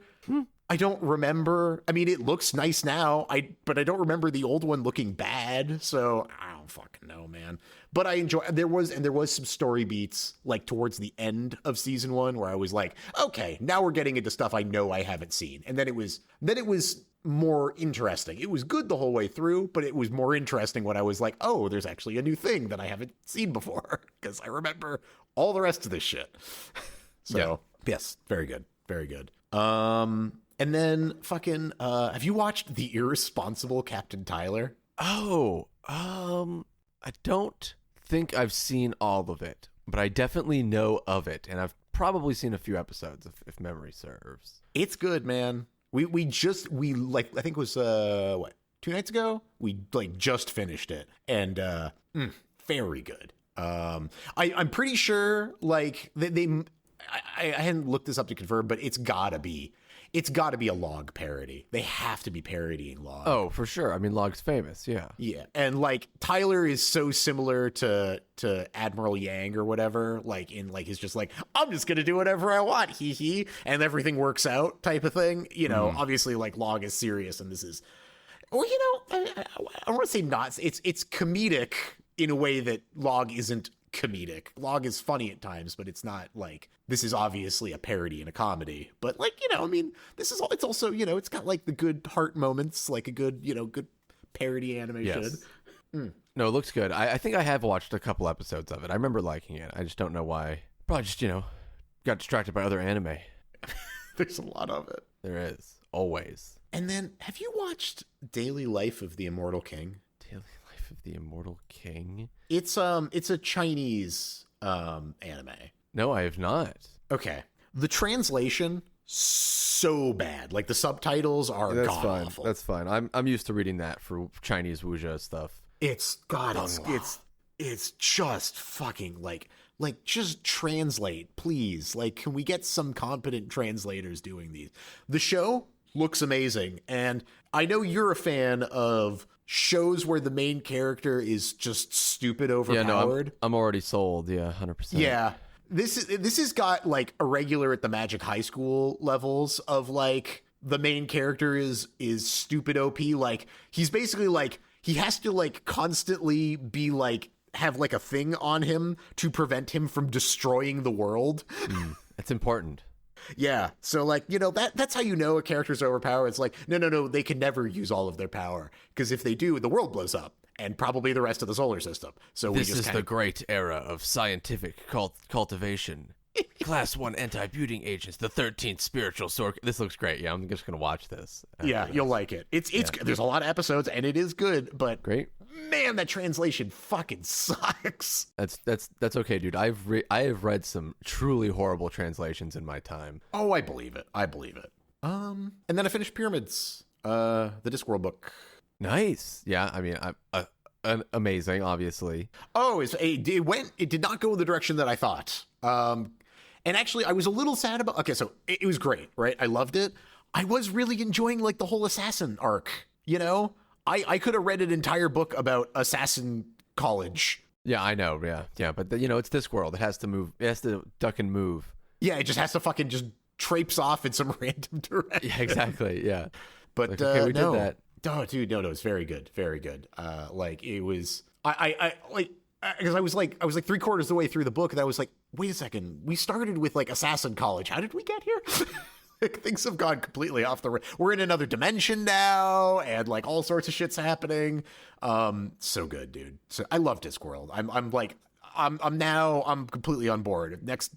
I don't remember. I mean, it looks nice now. But I don't remember the old one looking bad. So I don't fucking know, man. But I enjoy. There was some story beats like towards the end of season 1 where I was like, okay, now we're getting into stuff I know I haven't seen. And then it was more interesting. It was good the whole way through, but it was more interesting when I was like, oh, there's actually a new thing that I haven't seen before, because I remember all the rest of this shit. So yes, very good, very good. And then fucking, have you watched The Irresponsible Captain Tyler? Oh, I don't think I've seen all of it, but I definitely know of it, and I've probably seen a few episodes if memory serves. It's good, man. We like, I think it was 2 nights ago, we like just finished it, and very good. I'm pretty sure like I hadn't looked this up to confirm, but it's gotta be a Log parody. They have to be parodying Log. Oh, for sure. I mean, Log's famous. Yeah. Yeah. And like Tyler is so similar to Admiral Yang or whatever, like in like, he's just like, I'm just going to do whatever I want. Hee. And everything works out type of thing. You know, obviously like Log is serious, and this is, well, you know, I want to say not, it's comedic in a way that Log isn't comedic. Log is funny at times, but it's not like, this is obviously a parody and a comedy, but like, you know, I mean, it's also, you know, it's got like the good heart moments, like a good, you know, good parody anime should. No, it looks good. I think I have watched a couple episodes of it. I remember liking it. I just don't know why. Probably just, you know, got distracted by other anime. There's a lot of it. There is. Always. And then, have you watched Daily Life of the Immortal King? Daily Life of the Immortal King? It's a Chinese anime. No, I have not. Okay. The translation, so bad. Like, the subtitles are god awful. That's fine. I'm used to reading that for Chinese wuxia stuff. It's God. It's just fucking like just translate, please. Like, can we get some competent translators doing these? The show looks amazing, and I know you're a fan of shows where the main character is just stupid overpowered. I'm already sold. Yeah, 100%. Yeah. This has got like a regular at the Magic High School levels of like the main character is stupid OP. Like, he's basically like, he has to like constantly be like, have like a thing on him to prevent him from destroying the world. That's important. Yeah. So like, that's how you know a character's overpowered. It's like, no, they can never use all of their power, because if they do, the world blows up, and probably the rest of the solar system. So this is the great era of scientific cultivation. Class 1 anti-muting agents, the 13th spiritual sword. This looks great. Yeah, I'm just gonna watch this. Yeah, you'll like it. It's there's a lot of episodes, and it is good, but great. Man, that translation fucking sucks. That's okay, dude. I have read some truly horrible translations in my time. Oh, I believe it. And then I finished Pyramids, the Discworld book. Nice. Yeah, I mean, amazing, obviously. Oh, it did not go in the direction that I thought. And actually, I was a little sad about. Okay, so it was great, right? I loved it. I was really enjoying like the whole assassin arc. I could have read an entire book about assassin college. Yeah, I know. Yeah, but it's Discworld. It has to move. It has to duck and move. Yeah, it just has to fucking just traipse off in some random direction. Yeah, exactly. Yeah, but like, okay, we did that. Oh, dude, no, it's very good, very good. Like it was, I like, because I was like 3/4 of the way through the book, and I was like, wait a second, we started with like assassin college. How did we get here? Like, things have gone completely off the. We're in another dimension now, and like all sorts of shit's happening. So good, dude. So I love Discworld. I'm completely on board. Next,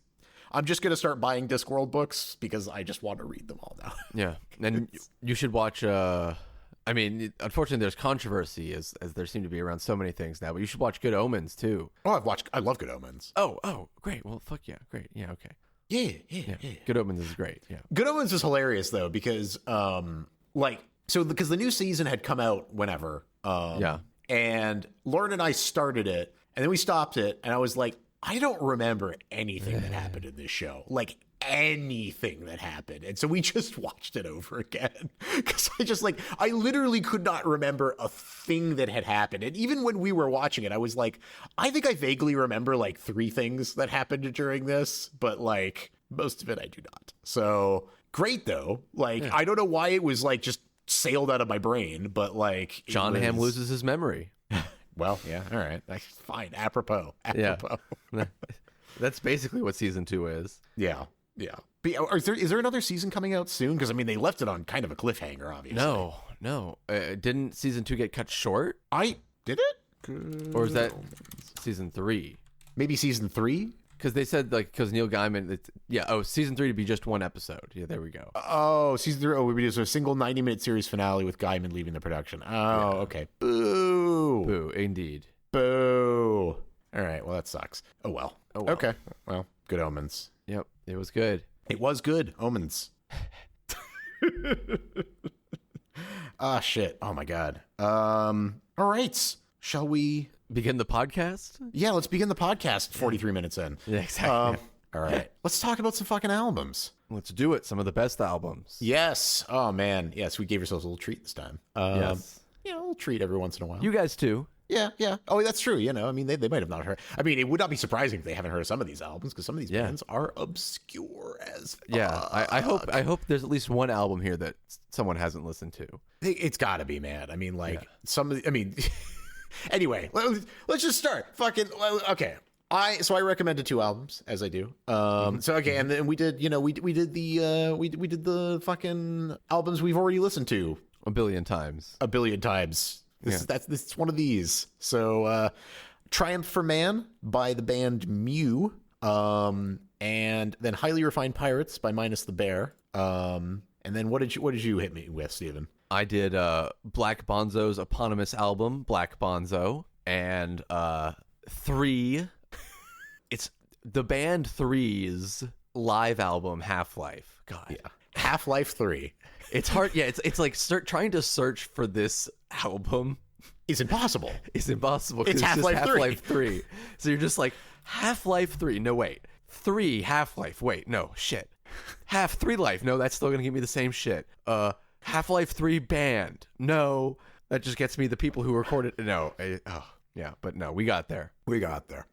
I'm just gonna start buying Discworld books because I just want to read them all now. Yeah, and you should watch. I mean, unfortunately, there's controversy as there seem to be around so many things now. But you should watch Good Omens too. Oh, I love Good Omens. Oh, great. Well, fuck yeah, great. Yeah, okay. Yeah. Good Omens is great. Yeah. Good Omens is hilarious though, because because the new season had come out whenever. Yeah. And Lauren and I started it, and then we stopped it, and I was like, I don't remember anything that happened in this show. Like anything that happened. And so we just watched it over again. Because I literally could not remember a thing that had happened. And even when we were watching it, I was like, I think I vaguely remember like 3 things that happened during this, but like most of it I do not. So great though. Like, I don't know why it was like just sailed out of my brain, but like John Hamm loses his memory. Well, yeah, all right. Fine. Apropos. Yeah. That's basically what season 2 is. Yeah. But is there another season coming out soon? Because I mean, they left it on kind of a cliffhanger, obviously. No. Didn't season 2 get cut short? Did it? Or is that season 3? Maybe season 3? Because they said because Neil Gaiman. Season 3 to be just 1 episode. Yeah, there we go. Oh, season 3. Oh, we do a single 90-minute series finale with Gaiman leaving the production. Oh, yeah. Okay. Boo. Indeed. Boo. All right. Well, that sucks. Oh well. Okay. Well, Good Omens. Yep. It was good. It was good. Omens. Ah, shit. Oh my God. All right. Shall we begin the podcast? Yeah, let's begin the podcast 43 minutes in. Yeah, exactly. All right. Let's talk about some fucking albums. Let's do it. Some of the best albums. Yes. Oh man. Yes, we gave ourselves a little treat this time. Yes. A little treat every once in a while. You guys too. Yeah. Oh, that's true. I mean, they might have not heard. I mean, it would not be surprising if they haven't heard of some of these albums, because some of these bands are obscure as fuck. Yeah, I hope there's at least one album here that someone hasn't listened to. It's got to be, man. I mean, anyway, let's just start. Fucking okay. I recommended 2 albums, as I do. So okay, and then we did. We did the fucking albums we've already listened to a billion times. This is one of these. So Triumph for Man by the band Mew, and then Highly Refined Pirates by Minus the Bear. And then what did you hit me with, Steven? I did Black Bonzo's eponymous album, Black Bonzo, and 3. It's the band 3's live album, Half-Life. God. Yeah. Half-Life 3. It's hard. Yeah, it's like trying to search for this album is impossible. It's impossible. It's Half-Life 3. Half-Life 3. So you're just like, Half-Life 3. No, wait. 3 Half-Life. Wait, no, shit. Half 3 Life. No, that's still going to give me the same shit. Half-Life 3 band. No, that just gets me the people who recorded. No. Yeah, but no, we got there. We got there.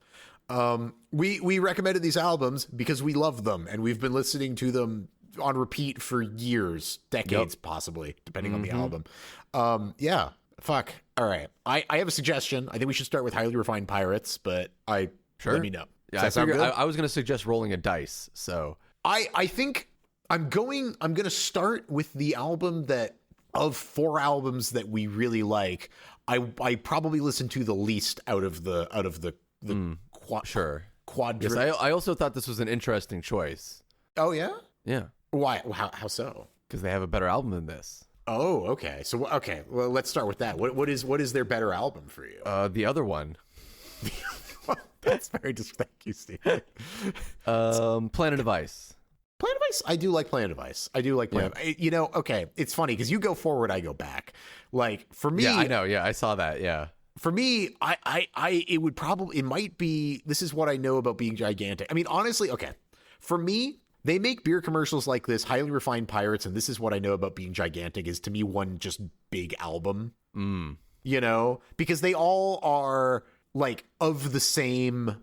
We recommended these albums because we love them, and we've been listening to them on repeat for years, decades, possibly, depending on the album. Yeah, fuck. All right. I have a suggestion. I think we should start with Highly Refined Pirates, but let me know. Yeah, I was going to suggest rolling a dice, so... I think I'm going to start with the album that, of 4 albums that we really like, I probably listen to the least out of the sure. quadrant. Yes, I also thought this was an interesting choice. Oh yeah? Yeah. Why? How so? Because they have a better album than this. Oh, okay. So well, let's start with that. What is their better album for you? The other one. That's very thank you, Steve. Planet of Ice. Planet of Ice. I do like Planet of Ice. I do like Planet of Ice. You know, okay, it's funny because you go forward, I go back. Like for me, yeah, I know. Yeah, I saw that. Yeah. For me, it might be. This is what I know about being gigantic. I mean, honestly, okay. For me, they make beer commercials like this, Highly Refined Pirates, and this is what I know about being gigantic. Is to me one just big album. You know, because they all are like of the same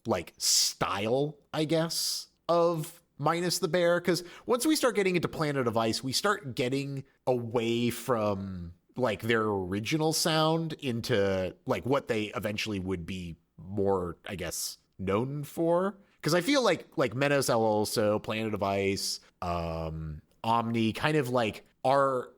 like style, I guess, of minus the bear. Because once we start getting into Planet of Ice, we start getting away from like their original sound into like what they eventually would be more, I guess, known for. Because I feel like Menace also, Planet of Ice, Omni kind of like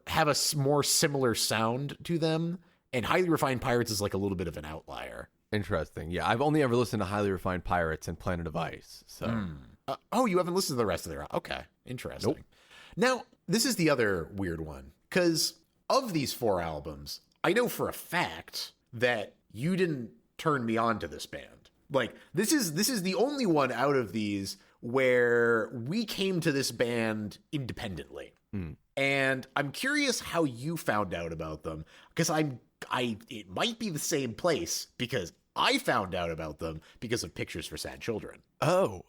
have a more similar sound to them. And Highly Refined Pirates is like a little bit of an outlier. Interesting. Yeah, I've only ever listened to Highly Refined Pirates and Planet of Ice. So, you haven't listened to the rest of their... Okay, interesting. Nope. Now, this is the other weird one. Because of these 4 albums, I know for a fact that you didn't turn me on to this band. Like, this is the only one out of these where we came to this band independently. And I'm curious how you found out about them, because it might be the same place, because I found out about them because of Pictures for Sad Children. Oh,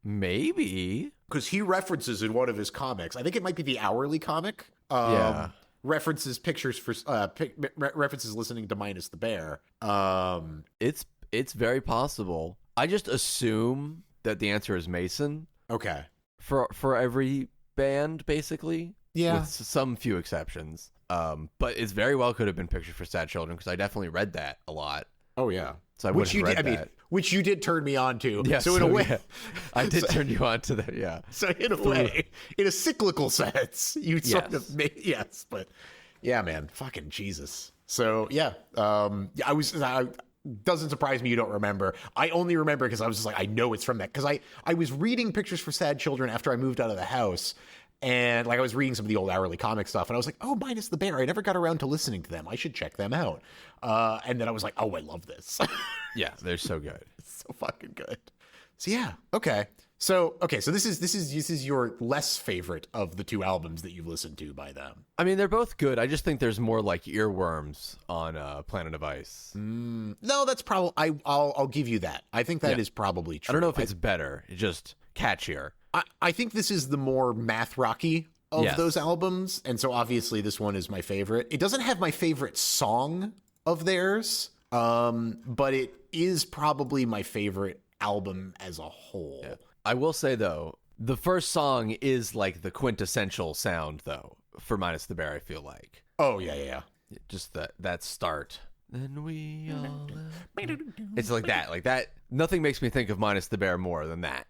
maybe. Because he references in one of his comics, I think it might be the Hourly comic, references Pictures for references listening to Minus the Bear. It's very possible. I just assume that the answer is Mason. Okay. For every band, basically. Yeah. With some few exceptions. But it very well could have been Picture for Sad Children, because I definitely read that a lot. Oh yeah. So I would have read that. Which you did turn me on to. Yeah, so in a way, yeah. I did turn you on to that. Yeah. So in a way, in a cyclical sense, you sort of made, yes, but yeah, man, fucking Jesus. So yeah, doesn't surprise me you don't remember. I only remember because I was just like, I know it's from that, because I was reading Pictures for Sad Children after I moved out of the house. And like I was reading some of the old Hourly comic stuff, and I was like, "Oh, Minus the Bear! I never got around to listening to them. I should check them out." And then I was like, "Oh, I love this." Yeah, they're so good. It's so fucking good. So yeah, okay. So this is your less favorite of the 2 albums that you've listened to by them. I mean, they're both good. I just think there's more like earworms on Planet of Ice. No, that's probably I'll give you that. I think that is probably true. I don't know if it's better. It's just catchier. I think this is the more math rocky of those albums, and so obviously this one is my favorite. It doesn't have my favorite song of theirs, but it is probably my favorite album as a whole. Yeah. I will say, though, the first song is like the quintessential sound, though, for Minus the Bear, I feel like. Oh, yeah. Just that start. Then we all... It's like that. Nothing makes me think of Minus the Bear more than that.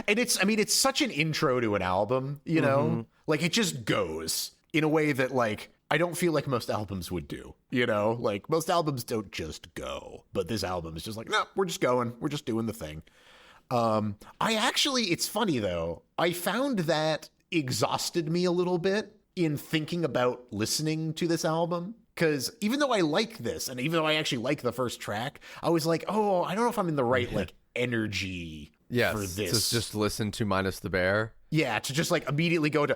And it's such an intro to an album, you know? Like, it just goes in a way that, like, I don't feel like most albums would do, you know? Like, most albums don't just go, but this album is just like, no, we're just going. We're just doing the thing. It's funny, though. I found that exhausted me a little bit in thinking about listening to this album. Because even though I like this, and even though I actually like the first track, I was like, oh, I don't know if I'm in the right, like, energy Yes. for this. Just listen to Minus the Bear. Yeah, to just like immediately go to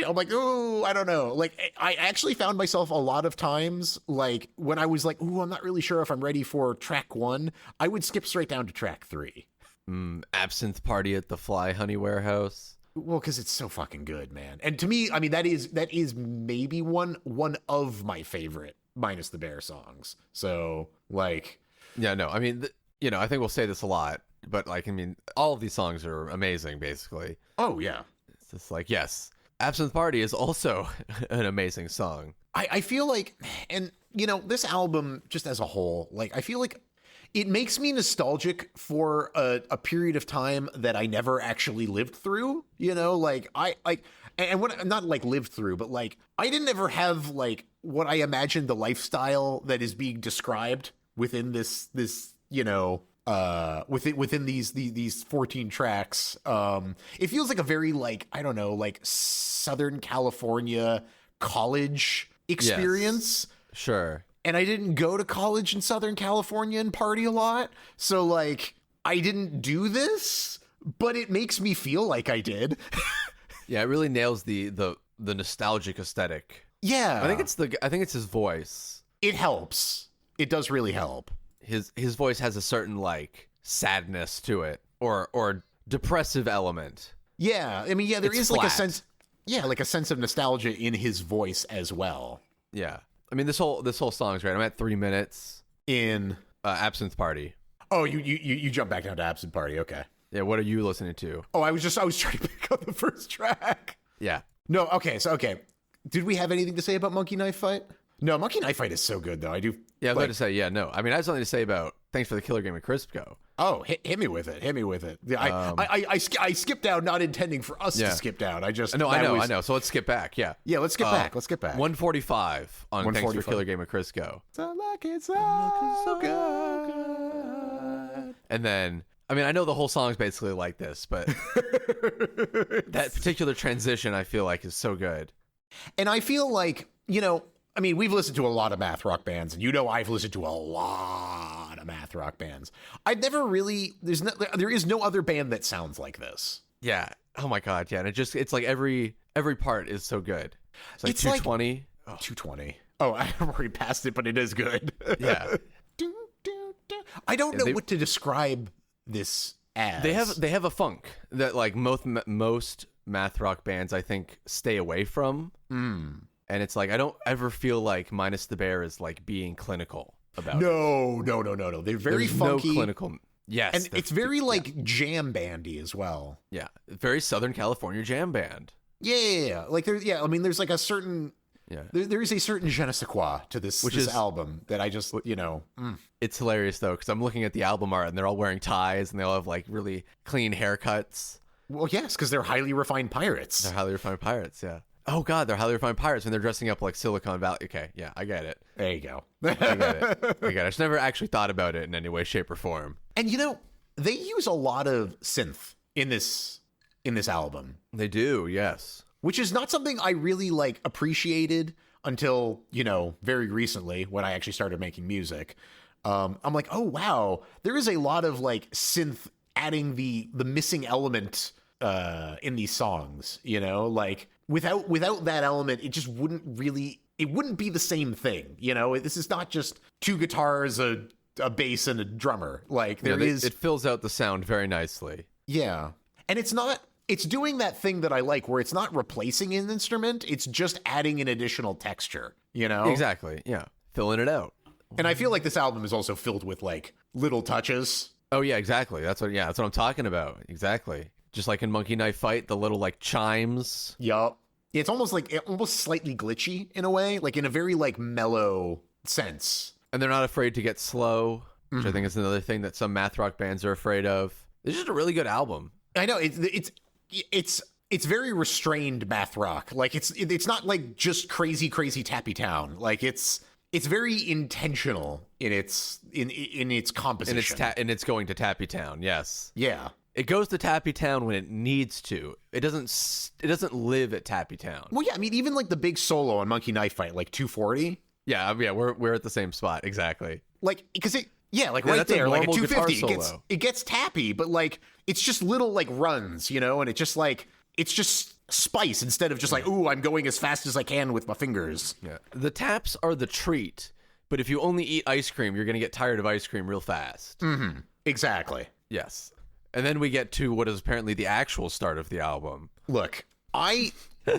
I'm like, oh, I don't know. Like I actually found myself a lot of times like when I was like, oh, I'm not really sure if I'm ready for track 1, I would skip straight down to track 3. Absinthe Party at the Fly Honey Warehouse. Well, because it's so fucking good, man. And to me, I mean, that is maybe one of my favorite Minus the Bear songs. So like, Yeah, no, I mean, I think we'll say this a lot, but like, I mean, all of these songs are amazing, basically. oh yeah. It's just like, yes, Absinthe Party is also an amazing song. I feel like, and this album just as a whole, like I feel like it makes me nostalgic for a period of time that I never actually lived through. Like and what not like lived through, but like I didn't ever have like what I imagined the lifestyle that is being described within this within these 14 tracks. It feels like a very like, I don't know, like Southern California college experience. Yes, sure. And I didn't go to college in Southern California and party a lot. So like I didn't do this, but it makes me feel like I did. Yeah, it really nails the nostalgic aesthetic. Yeah. I think it's his voice. It helps. It does really help. His voice has a certain like sadness to it or depressive element. Yeah. I mean, yeah, there It's is like a flat. sense. Yeah, like a sense of nostalgia in his voice as well. Yeah. I mean, this whole song's right. I'm at 3 minutes. In Absinthe Party. Oh, you jump back down to Absent Party. Okay. Yeah, what are you listening to? Oh, I was trying to pick up the first track. Yeah. No, okay. Did we have anything to say about Monkey Knife Fight? No, Monkey Knife Fight is so good though. I do. Yeah, I was about to say, yeah, no. I mean, I have something to say about Thanks for the Killer Game of Crisco. Oh, hit me with it. Hit me with it. Yeah, I skipped down, not intending for us to skip down. I know. I know. So let's skip back. Yeah. Yeah, let's skip back. 145 on Thanks for 145. Killer Game of Crisco. So like it's so good. And then, I mean, I know the whole song's basically like this, but that particular transition I feel like is so good. And I feel like, I mean, we've listened to a lot of math rock bands, and I've listened to a lot of math rock bands. I've never really, there is no other band that sounds like this. Yeah. Oh my God. Yeah. And it's like every part is so good. It's like It's 220. Like 220. Oh, I've already passed it, but it is good. Yeah. I don't know what to describe this as. They have a funk that like most math rock bands I think stay away from. And it's like I don't ever feel like Minus the Bear is like being clinical about it. No. They're very There's funky. no clinical. Yes. And it's very like jam bandy as well. Yeah. Very Southern California jam band. Yeah. Like I mean, there's like a certain. Yeah. There is a certain je ne sais quoi to this album that I just It's hilarious though because I'm looking at the album art and they're all wearing ties and they all have like really clean haircuts. Well, yes, because they're highly refined pirates. They're highly refined pirates. Yeah. Oh God, they're highly refined pirates when they're dressing up like Silicon Valley. Okay, yeah, I get it. There you go. I get it. I just never actually thought about it in any way, shape, or form. And they use a lot of synth in this album. They do, yes. Which is not something I really like appreciated until, very recently when I actually started making music. I'm like, oh wow, there is a lot of like synth adding the missing element in these songs, like without that element, it just wouldn't be the same thing. This is not just two guitars, a bass and a drummer. Like it fills out the sound very nicely. Yeah. And it's doing that thing that I like where it's not replacing an instrument. It's just adding an additional texture, Exactly. Yeah. Filling it out. And I feel like this album is also filled with like little touches. Oh yeah, exactly. That's what I'm talking about. Exactly. Just like in Monkey Knife Fight, the little like chimes. Yup. It's almost slightly glitchy in a way, like in a very like mellow sense. And they're not afraid to get slow, which I think is another thing that some math rock bands are afraid of. It's just a really good album. I know it's very restrained math rock. Like it's not like just crazy Tappy Town. Like it's very intentional in its composition. And it's going to Tappy Town. Yes. Yeah. It goes to Tappy Town when it needs to. It doesn't live at Tappy Town. Well, yeah, I mean, even like the big solo on Monkey Knife Fight, like 240. Yeah, we're at the same spot exactly. Like because Yeah, like Yeah, right that's a there, like a normal guitar 250. solo. It gets tappy, but like it's just little like runs, you know, and it's just spice instead of just like, ooh, I'm going as fast as I can with my fingers. Yeah. The taps are the treat, but if you only eat ice cream, you're going to get tired of ice cream real fast. Mm-hmm. Exactly. Yes. And then we get to what is apparently the actual start of the album. Look, I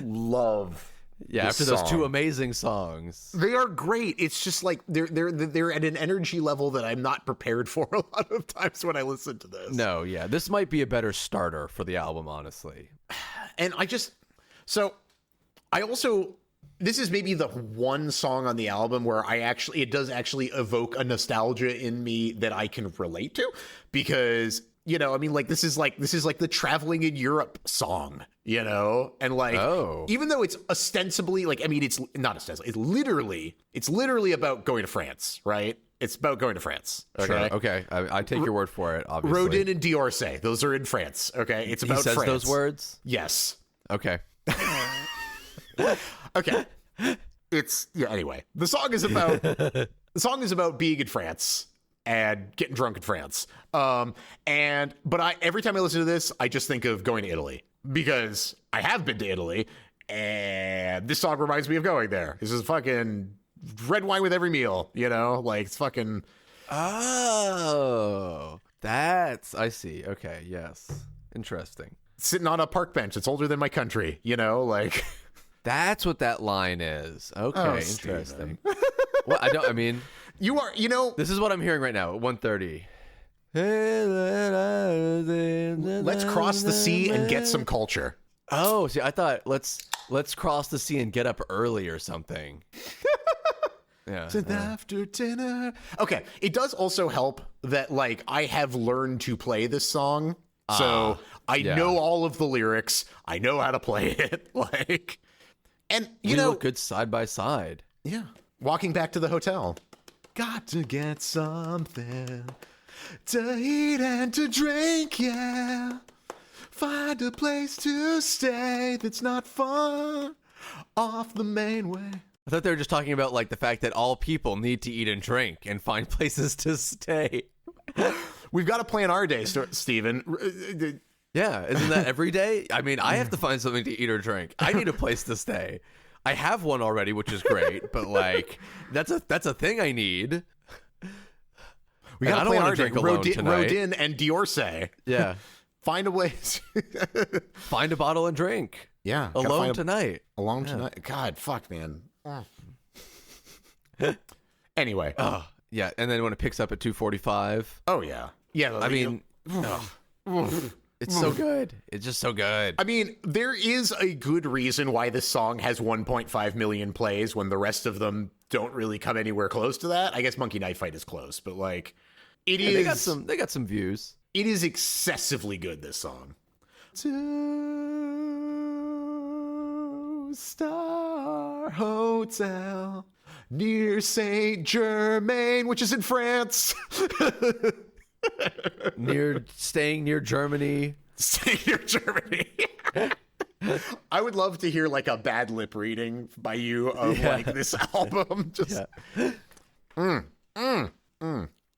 love After this those two song. amazing songs. They are great. It's just like they're at an energy level that I'm not prepared for a lot of times when I listen to this. No, yeah. This might be a better starter for the album, honestly. And this is maybe the one song on the album where it does actually evoke a nostalgia in me that I can relate to, because, you know, I mean, like, this is like the traveling in Europe song, you know, and like, even though it's ostensibly like, I mean, it's not ostensibly, it's literally about going to France, right? It's about going to France. Okay. Sure. Okay. I take your word for it, obviously. Rodin and D'Orsay, those are in France. Okay. It's about He says France. those words? Yes. Okay. Okay. Anyway, the song is about being in France and getting drunk in France. But every time I listen to this, I just think of going to Italy, because I have been to Italy and this song reminds me of going there. This is fucking red wine with every meal, you know, like it's fucking. Oh, I see. Okay. Yes. Interesting. Sitting on a park bench that's older than my country, you know, like. That's what that line is. Okay, Oh, interesting. Well, I mean, You are, you know. this is what I'm hearing right now at 1:30. Let's cross the sea and get some culture. Oh, see, I thought let's cross the sea and get up early or something. Yeah. After dinner. Okay, it does also help that like I have learned to play this song, so I know all of the lyrics. I know how to play it. Like, and you We know, look good side by side. yeah. Walking back to the hotel. Got to get something to eat and to drink, yeah. Find a place to stay that's not far off the main way. I thought they were just talking about like the fact that all people need to eat and drink and find places to stay. We've got to plan our day, Steven. Yeah, isn't that every day? I mean, I have to find something to eat or drink. I need a place to stay. I have one already, which is great, but like that's a thing I need. We got to plan our day. drink alone tonight. Rodin and D'Orsay. Yeah. Find a place. Find a bottle and drink. Yeah. Alone tonight. Alone tonight. God, fuck, man. Anyway. Oh, yeah. And then when it picks up at 2:45. Oh, yeah. Yeah. I mean, it's so good. It's just so good. I mean, there is a good reason why this song has 1.5 million plays when the rest of them don't really come anywhere close to that. I guess Monkey Knife Fight is close, but like it is. They got some views. It is excessively good, this song. 2-star hotel near Saint-Germain, which is in France. Staying near Germany. Staying near Germany. I would love to hear like a bad lip reading by you of like this album. Just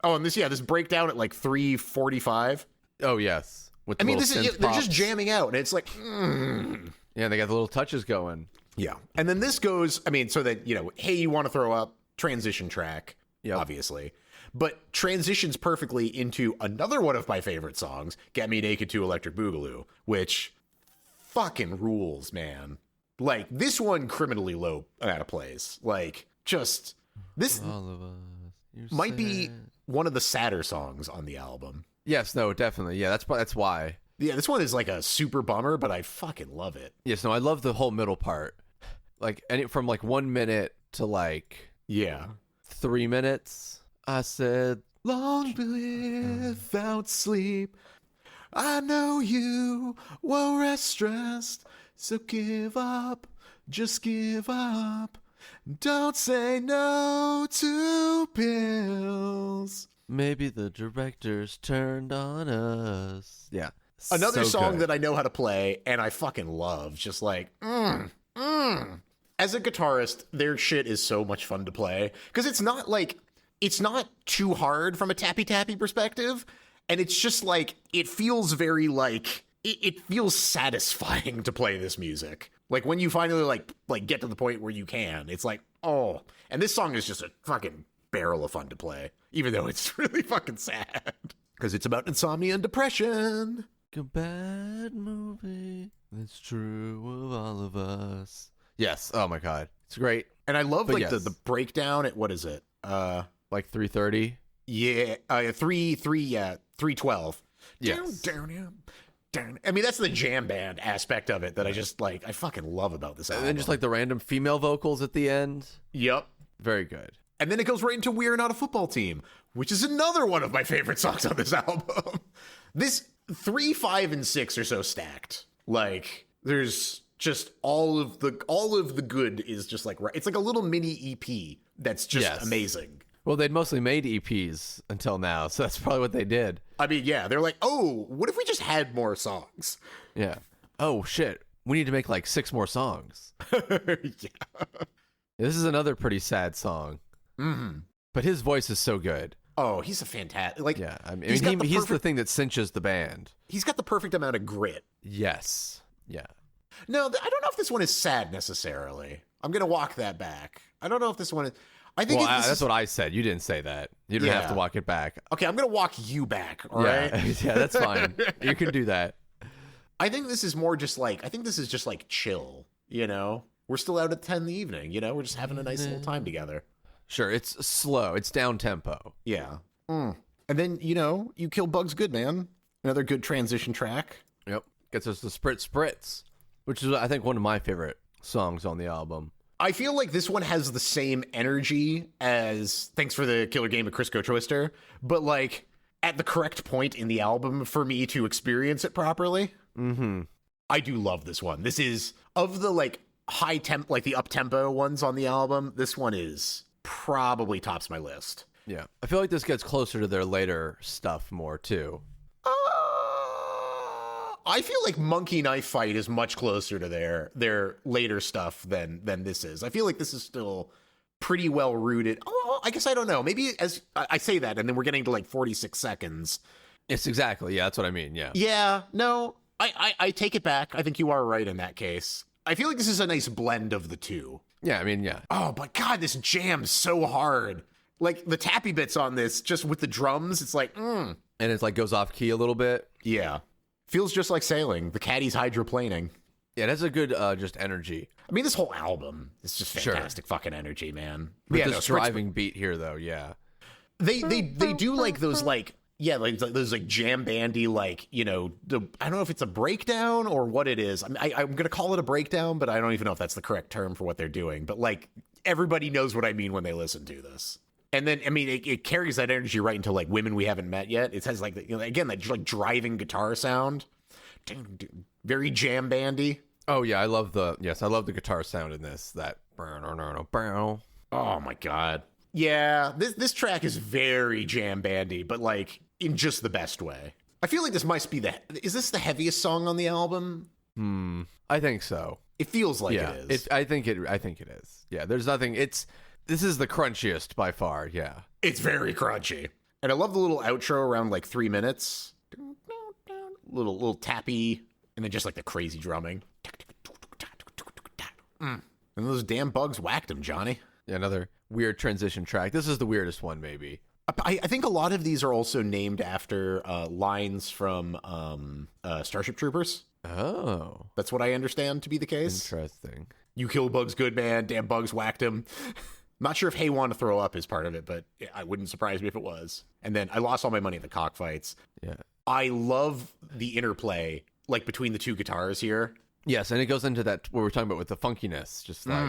Oh, and this breakdown at like 3:45. Oh yes. With I mean, little synth they're pops. just jamming out, and it's like, Yeah, they got the little touches going. yeah. And then this goes, I mean, so that, you know, hey, you want to throw up transition track, obviously, but transitions perfectly into another one of my favorite songs, Get Me Naked to Electric Boogaloo, which fucking rules, man. Like, this one criminally low amount of plays. Like, just, this All of us. might be one of the sadder songs on the album. Yes, no, definitely. Yeah, that's why. Yeah, this one is like a super bummer, but I fucking love it. Yes, no, I love the whole middle part. Like from like 1 minute to like Yeah. 3 minutes. I said, Long without sleep, I know you won't rest stressed, so give up, just give up. Don't say no to pills. maybe the director's turned on us. Yeah. Another so song good. that I know how to play and I fucking love. Just like, As a guitarist, their shit is so much fun to play. Because it's not like, it's not too hard from a tappy perspective, and it's just like it feels very like it feels satisfying to play this music. Like when you finally like get to the point where you can, it's like, oh. And this song is just a fucking barrel of fun to play, even though it's really fucking sad because it's about insomnia and depression. A bad movie that's true of all of us. Yes. Oh my god, it's great. And I love But like the breakdown at what is it? Like 3:30. Yeah, 3:12. Yes. Down. I mean, that's the jam band aspect of it that I just like. I fucking love about this album. And then just like the random female vocals at the end. Yep. Very good. And then it goes right into "We're Not a Football Team," which is another one of my favorite songs on this album. This 3, 5, and 6 are so stacked. Like, there's just all of the good is just like, it's like a little mini EP that's just amazing. Well, they'd mostly made EPs until now, so that's probably what they did. I mean, yeah, they're like, oh, what if we just had more songs? Yeah. Oh shit, we need to make like 6 more songs. Yeah. This is another pretty sad song. Mm-hmm. But his voice is so good. Oh, he's a fantastic. Like, yeah, I mean, he's the thing that cinches the band. He's got the perfect amount of grit. Yes. Yeah. No, I don't know if this one is sad necessarily. I'm gonna walk that back. I don't know if this one is. I think that's what I said. You didn't say that. You don't have to walk it back. Okay, I'm gonna walk you back. All right. Yeah, that's fine. You can do that. I think this is more just like. I think this is just like chill. You know, we're still out at 10 in the evening. You know, we're just having a nice little time together. Sure, it's slow. It's down tempo. Yeah. And then, you know, you kill Bugs good, man. Another good transition track. Yep. Gets us the Spritz, which is, I think, one of my favorite songs on the album. I feel like this one has the same energy as Thanks for the Killer Game of Crisco Twister, but like at the correct point in the album for me to experience it properly. Mm-hmm. I do love this one. This is, of the like high temp, like the up-tempo ones on the album, this one is probably tops my list. Yeah. I feel like this gets closer to their later stuff more, too. I feel like Monkey Knife Fight is much closer to their later stuff than this is. I feel like this is still pretty well rooted. Oh, I guess I don't know. Maybe as I say that, and then we're getting to like 46 seconds. It's exactly. Yeah, that's what I mean. Yeah. Yeah. No, I take it back. I think you are right in that case. I feel like this is a nice blend of the two. Yeah, I mean, yeah. Oh, but God, this jams so hard. Like the tappy bits on this, just with the drums, it's like, And it's like goes off key a little bit. Yeah. Feels just like sailing. The caddy's hydroplaning. Yeah, it has a good just energy. I mean, this whole album is just fantastic fucking energy, man. With this driving beat here, though, yeah. They do like those like those like jam bandy like, you know, I don't know if it's a breakdown or what it is. I'm gonna call it a breakdown, but I don't even know if that's the correct term for what they're doing. But like everybody knows what I mean when they listen to this. And then, I mean, it carries that energy right into, like, Women We Haven't Met Yet. It has, like, you know, again, that, like, driving guitar sound. Very jam bandy. Oh, yeah, I love the guitar sound in this. That... Oh, my God. Yeah, this track is very jam bandy, but, like, in just the best way. I feel like this might be is this the heaviest song on the album? I think so. It feels like it is. I think it is. Yeah, there's nothing... This is the crunchiest by far, yeah. It's very crunchy. And I love the little outro around like 3 minutes. Little tappy, and then just like the crazy drumming. And those damn bugs whacked him, Johnny. Yeah, another weird transition track. This is the weirdest one, maybe. I think a lot of these are also named after lines from Starship Troopers. Oh. That's what I understand to be the case. Interesting. You kill bugs good, man. Damn bugs whacked him. Not sure if Hey Want to Throw Up is part of it, but I wouldn't surprise me if it was. And then I lost all my money at the cockfights. Yeah. I love the interplay, like, between the two guitars here. Yes, and it goes into that, what we're talking about with the funkiness. Just, like,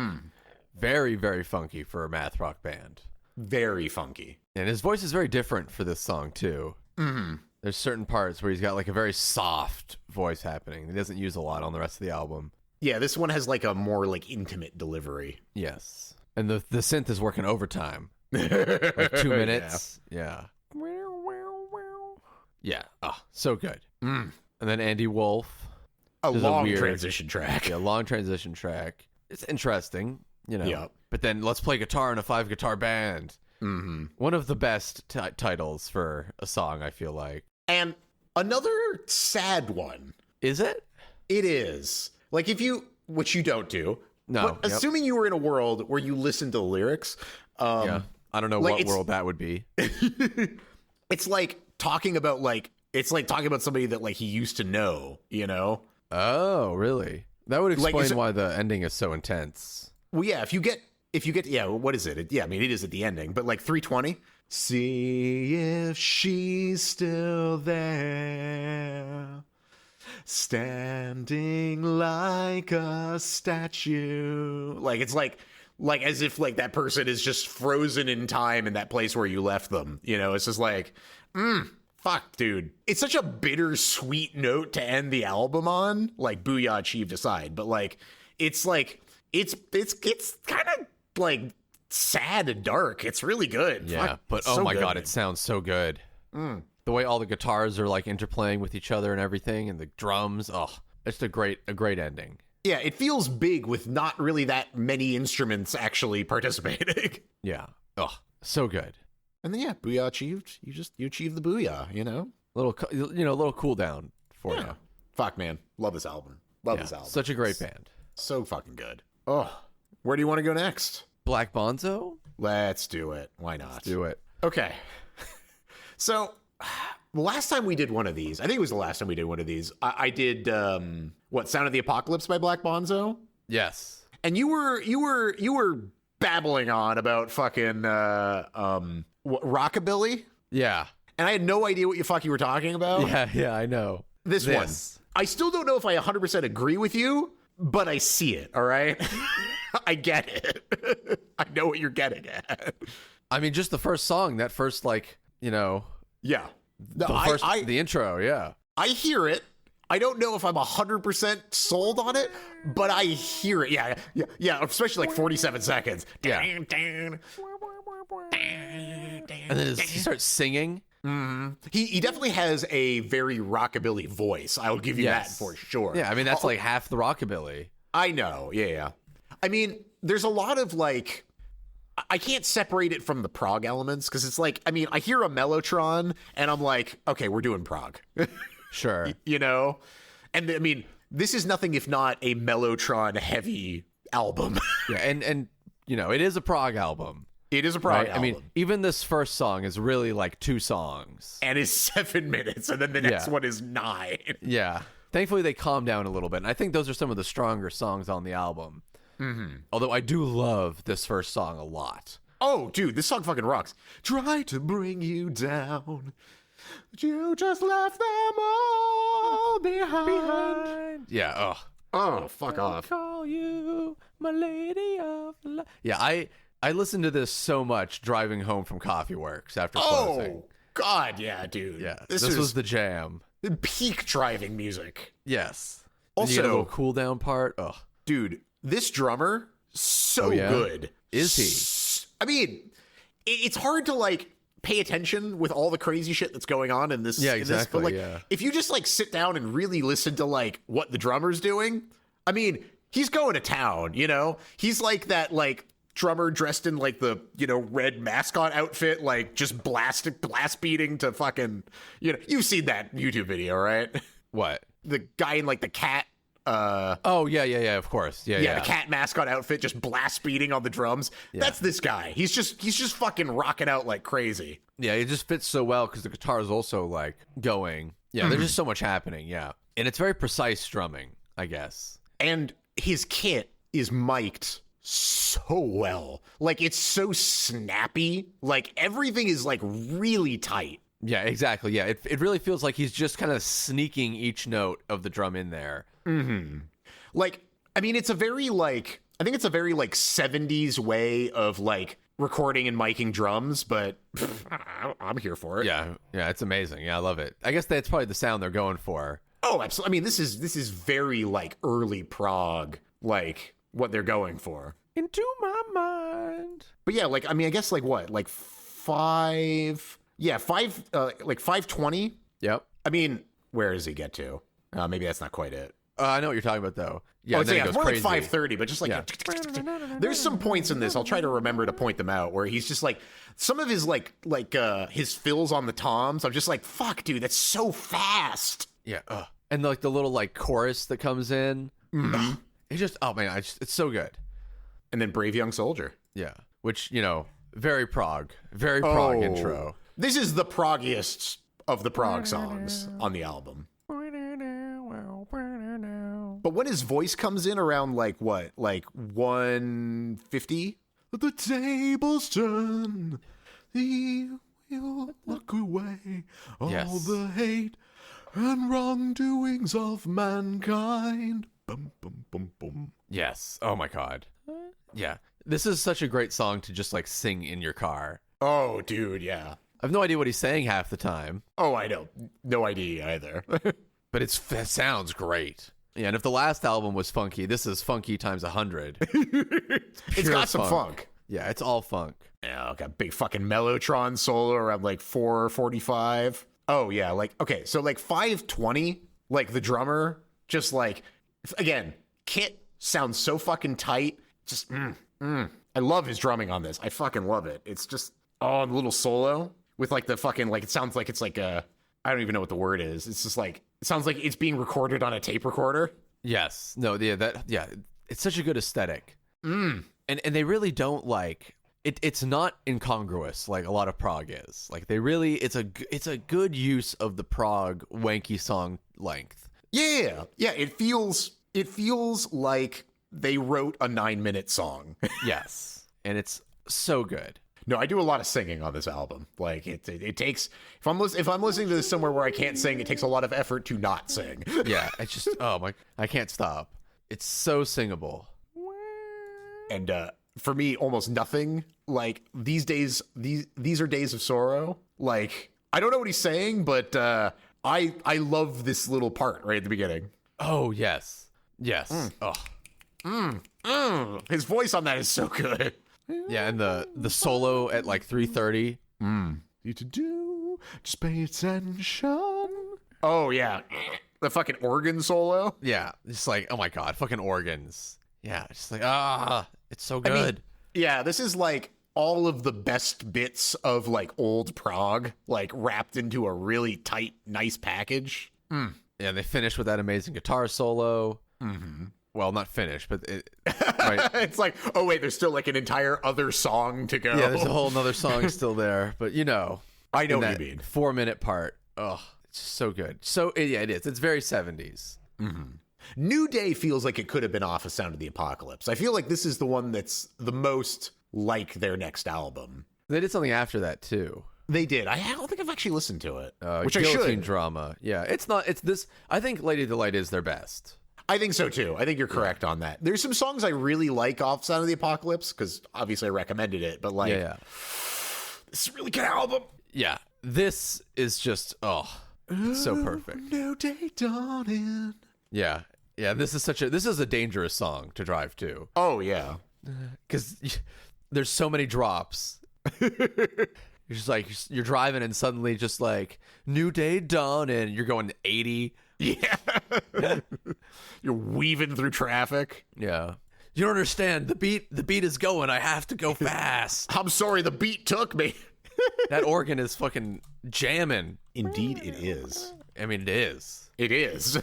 very, very funky for a math rock band. Very funky. And his voice is very different for this song, too. Mm-hmm. There's certain parts where he's got, like, a very soft voice happening. He doesn't use a lot on the rest of the album. Yeah, this one has, like, a more, like, intimate delivery. Yes. And the synth is working overtime. Like 2 minutes. Yeah. Yeah. Oh, so good. And then Andy Wolf. A long transition track. Yeah, long transition track. It's interesting, you know. Yeah. But then let's play guitar in a 5-guitar band. One of the best titles for a song, I feel like. And another sad one. Is it? It is. Like if you, which you don't do. No. But assuming you were in a world where you listen to the lyrics. Yeah. I don't know like what world that would be. It's like talking about somebody that like he used to know, you know? Oh, really? That would explain Like, why the ending is so intense. Well, yeah, if you get, yeah, what is it? Yeah, I mean, it is at the ending, but like 320. See if she's still there, standing like a statue. Like, it's like as if like that person is just frozen in time in that place where you left them. You know, it's just like, fuck, dude. It's such a bittersweet note to end the album on, like Booyah Achieved aside, but like, it's kind of like sad and dark. It's really good. Yeah, Fuck, but so oh my good, God, man. it sounds so good. The way all the guitars are like interplaying with each other and everything, and the drums. Oh, it's a great ending. Yeah, it feels big with not really that many instruments actually participating. Yeah. Oh, so good. And then yeah, Booyah Achieved. You achieved the Booyah, you know? Little cool down for you. Fuck, man. Love this album. Love this album. Such a great band. So fucking good. Oh, where do you want to go next? Black Bonzo? Let's do it. Why not? Let's do it. Okay. So, the last time we did one of these, I think it was the last time we did one of these, I did, Sound of the Apocalypse by Black Bonzo? Yes. And you were babbling on about fucking, rockabilly? Yeah. And I had no idea what you were talking about. Yeah, I know. This one. I still don't know if I 100% agree with you, but I see it, all right? I get it. I know what you're getting at. I mean, just the first song, that first, like, you know. Yeah. The intro, yeah. I hear it. I don't know if I'm 100% sold on it, but I hear it. Yeah. Especially like 47 seconds. Yeah. And then he starts singing. Mm-hmm. He definitely has a very rockabilly voice. I'll give you that for sure. Yeah, I mean, that's like half the rockabilly. I know. Yeah. I mean, there's a lot of like, I can't separate it from the prog elements because it's like, I mean, I hear a Mellotron and I'm like, okay, we're doing prog. Sure. You know? And I mean, this is nothing if not a Mellotron heavy album. Yeah, and you know, it is a prog album. It is a prog album. I mean, even this first song is really like 2 songs. And is 7 minutes, and then the next one is 9. Yeah. Thankfully, they calm down a little bit. And I think those are some of the stronger songs on the album. Mm-hmm. Although I do love this first song a lot. Oh, dude, this song fucking rocks. Try to bring you down, but you just left them all behind. Yeah, Oh, fuck off. Call you my lady of love. Yeah, I listened to this so much driving home from Coffee Works after closing. Oh, God, yeah, dude. Yeah, this was the jam. Peak driving music. Yes. Also, you get a little cool down part. Oh, dude, this drummer, so good. Is he? I mean, it's hard to like pay attention with all the crazy shit that's going on in this. Yeah, exactly. But like, if you just like sit down and really listen to like what the drummer's doing, I mean, he's going to town, you know? He's like that like drummer dressed in like the, you know, red mascot outfit, like just blast beating to fucking, you know, you've seen that YouTube video, right? What? The guy in like the cat oh yeah, of course. Yeah. The cat mascot outfit just blast beating on the drums. Yeah. That's this guy. He's just fucking rocking out like crazy. Yeah, it just fits so well because the guitar is also like going. Yeah, there's just so much happening. Yeah, and it's very precise strumming, I guess. And his kit is mic'd so well. Like it's so snappy. Like everything is like really tight. Yeah, exactly. Yeah, it really feels like he's just kind of sneaking each note of the drum in there. Mm-hmm. Like, I mean, it's a very like, I think it's a very like 70s way of like recording and miking drums, but I'm here for it. Yeah, it's amazing. Yeah, I love it. I guess that's probably the sound they're going for. Oh, absolutely. I mean, this is very like early prog, like what they're going for. Into my mind. But yeah, like, I mean, I guess like what, like 520. Yep. I mean, where does he get to? Maybe that's not quite it. I know what you're talking about, though. Yeah, Oh, and then yeah, it goes more crazy. like 5:30, but just like there's some points in this. I'll try to remember to point them out where he's just like some of his his fills on the toms. I'm just like, fuck, dude, that's so fast. Yeah, and like the little like chorus that comes in. Mm-hmm. It's just it's so good. And then Brave Young Soldier. Yeah, which very prog intro. This is the proggiest of the prog songs on the album. But when his voice comes in around like 150, the tables turn, he will look away all the hate and wrongdoings of mankind. Bum, bum, bum, bum. Yes. Oh my God. Yeah. This is such a great song to just like sing in your car. Oh, dude, yeah. I have no idea what he's saying half the time. Oh, I know. No idea either. But it sounds great. Yeah, and if the last album was funky, this is funky times 100. It's got some funk. Yeah, it's all funk. Yeah, got big fucking Mellotron solo around like 4:45. Oh yeah, okay, so like 5:20, like the drummer just like again, Kit sounds so fucking tight. Just I love his drumming on this. I fucking love it. It's just the little solo with like the fucking like it sounds like it's like I don't even know what the word is. It's just like it sounds like it's being recorded on a tape recorder. Yes. No, it's such a good aesthetic. And they really don't like it's not incongruous like a lot of prog is. Like they really it's a good use of the prog wanky song length. Yeah. It feels like they wrote a 9-minute song. Yes. And it's so good. No, I do a lot of singing on this album. Like it takes if I'm listening to this somewhere where I can't sing, it takes a lot of effort to not sing. Yeah, it's just I can't stop. It's so singable. And for me, almost nothing. Like these days, these are days of sorrow. Like I don't know what he's saying, but I love this little part right at the beginning. Oh yes. His voice on that is so good. Yeah, and the solo at like 3:30. You to do, just pay attention. Oh yeah, the fucking organ solo. Yeah, it's like, oh my God, fucking organs. Yeah, it's like it's so good. I mean, yeah, this is like all of the best bits of like old prog, like wrapped into a really tight, nice package. Yeah, they finish with that amazing guitar solo. Well, not finished, but right. It's like, oh wait, there's still like an entire other song to go. Yeah, there's a whole nother song still there, but I know what you mean. 4-minute part. Oh, it's so good. So yeah, it is. It's very 70s. New Day feels like it could have been off of Sound of the Apocalypse. I feel like this is the one that's the most like their next album. They did something after that too. They did. I don't think I've actually listened to it, which I Guillotine should. Drama. Yeah, it's not. It's this. I think Lady Delight is their best. I think so too. I think you're correct on that. There's some songs I really like off Sound of the Apocalypse because obviously I recommended it, but like, this is a really good album. Yeah, this is just so perfect. New day dawning. Yeah. This is a dangerous song to drive to. Oh yeah, because there's so many drops. You're just like you're driving and suddenly just like new day dawn and you're going 80. Yeah. You're weaving through traffic. Yeah. You don't understand. The beat is going. I have to go fast. I'm sorry, the beat took me. That organ is fucking jamming. Indeed it is. I mean, it is. It is.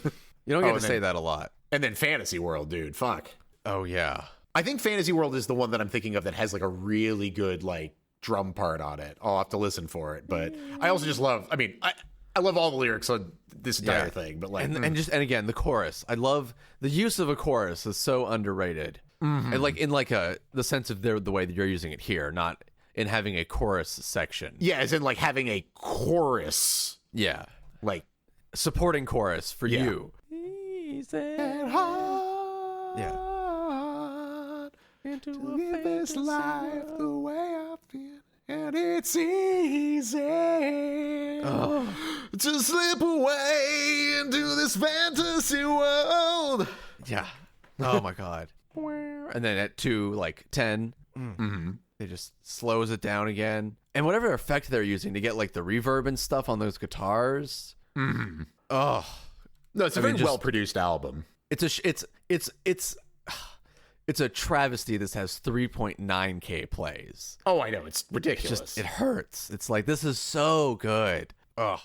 You don't get to say that a lot. And then Fantasy World, dude. Fuck. Oh, yeah. I think Fantasy World is the one that I'm thinking of that has like a really good like drum part on it. I'll have to listen for it. But I also just love, I love all the lyrics on this entire thing, but like, and again, the chorus. I love the use of a chorus is so underrated, and like in like the sense of the way that you're using it here, not in having a chorus section. Yeah, as in like having a chorus. Yeah, like supporting chorus for you. And hard into to live this life the way I feel. And it's easy to slip away into this fantasy world. Yeah. Oh my God. And then at 2:10, it just slows it down again. And whatever effect they're using to get like the reverb and stuff on those guitars. No, it's a very well produced album. It's a travesty. This has 3.9K plays. Oh, I know, it's ridiculous. It hurts. It's like, this is so good. Oh,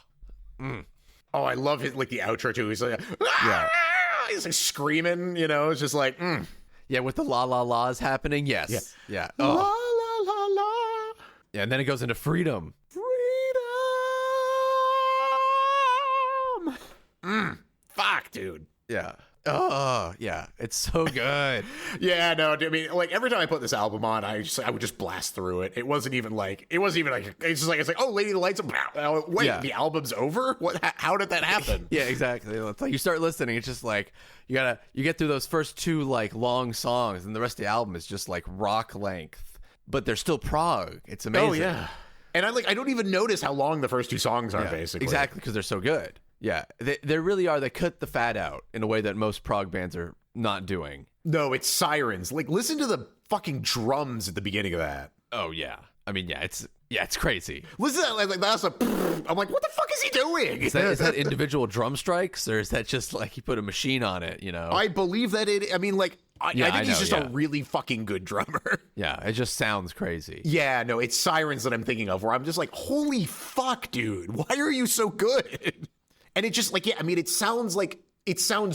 oh, I love it. Like the outro too. He's like, he's like screaming. You know, it's just like, yeah, with the la la la's happening. Yes, yeah. La la la la. Yeah, and then it goes into freedom. Fuck, dude. Yeah. Oh, yeah. It's so good. Yeah, no, I mean, like every time I put this album on, I would just blast through it. It wasn't even like it's just like oh, Lady of the Lights. Wait, the album's over? What? How did that happen? Yeah, exactly. It's like you start listening, it's just like you get through those first two like long songs, and the rest of the album is just like rock length, but they're still prog. It's amazing. Oh yeah, and I don't even notice how long the first two songs are. Basically, exactly, because they're so good. Yeah, they really are. They cut the fat out in a way that most prog bands are not doing. No, it's sirens. Like, listen to the fucking drums at the beginning of that. Oh yeah, I mean, it's crazy. Listen to that. Like that's a. I'm like, what the fuck is he doing? Is that individual drum strikes, or is that just like he put a machine on it? You know, I believe that it. I mean, like, I think he's just a really fucking good drummer. Yeah, it just sounds crazy. Yeah, no, it's sirens that I'm thinking of, where I'm just like, holy fuck, dude, why are you so good? And it just like, yeah, I mean, it sounds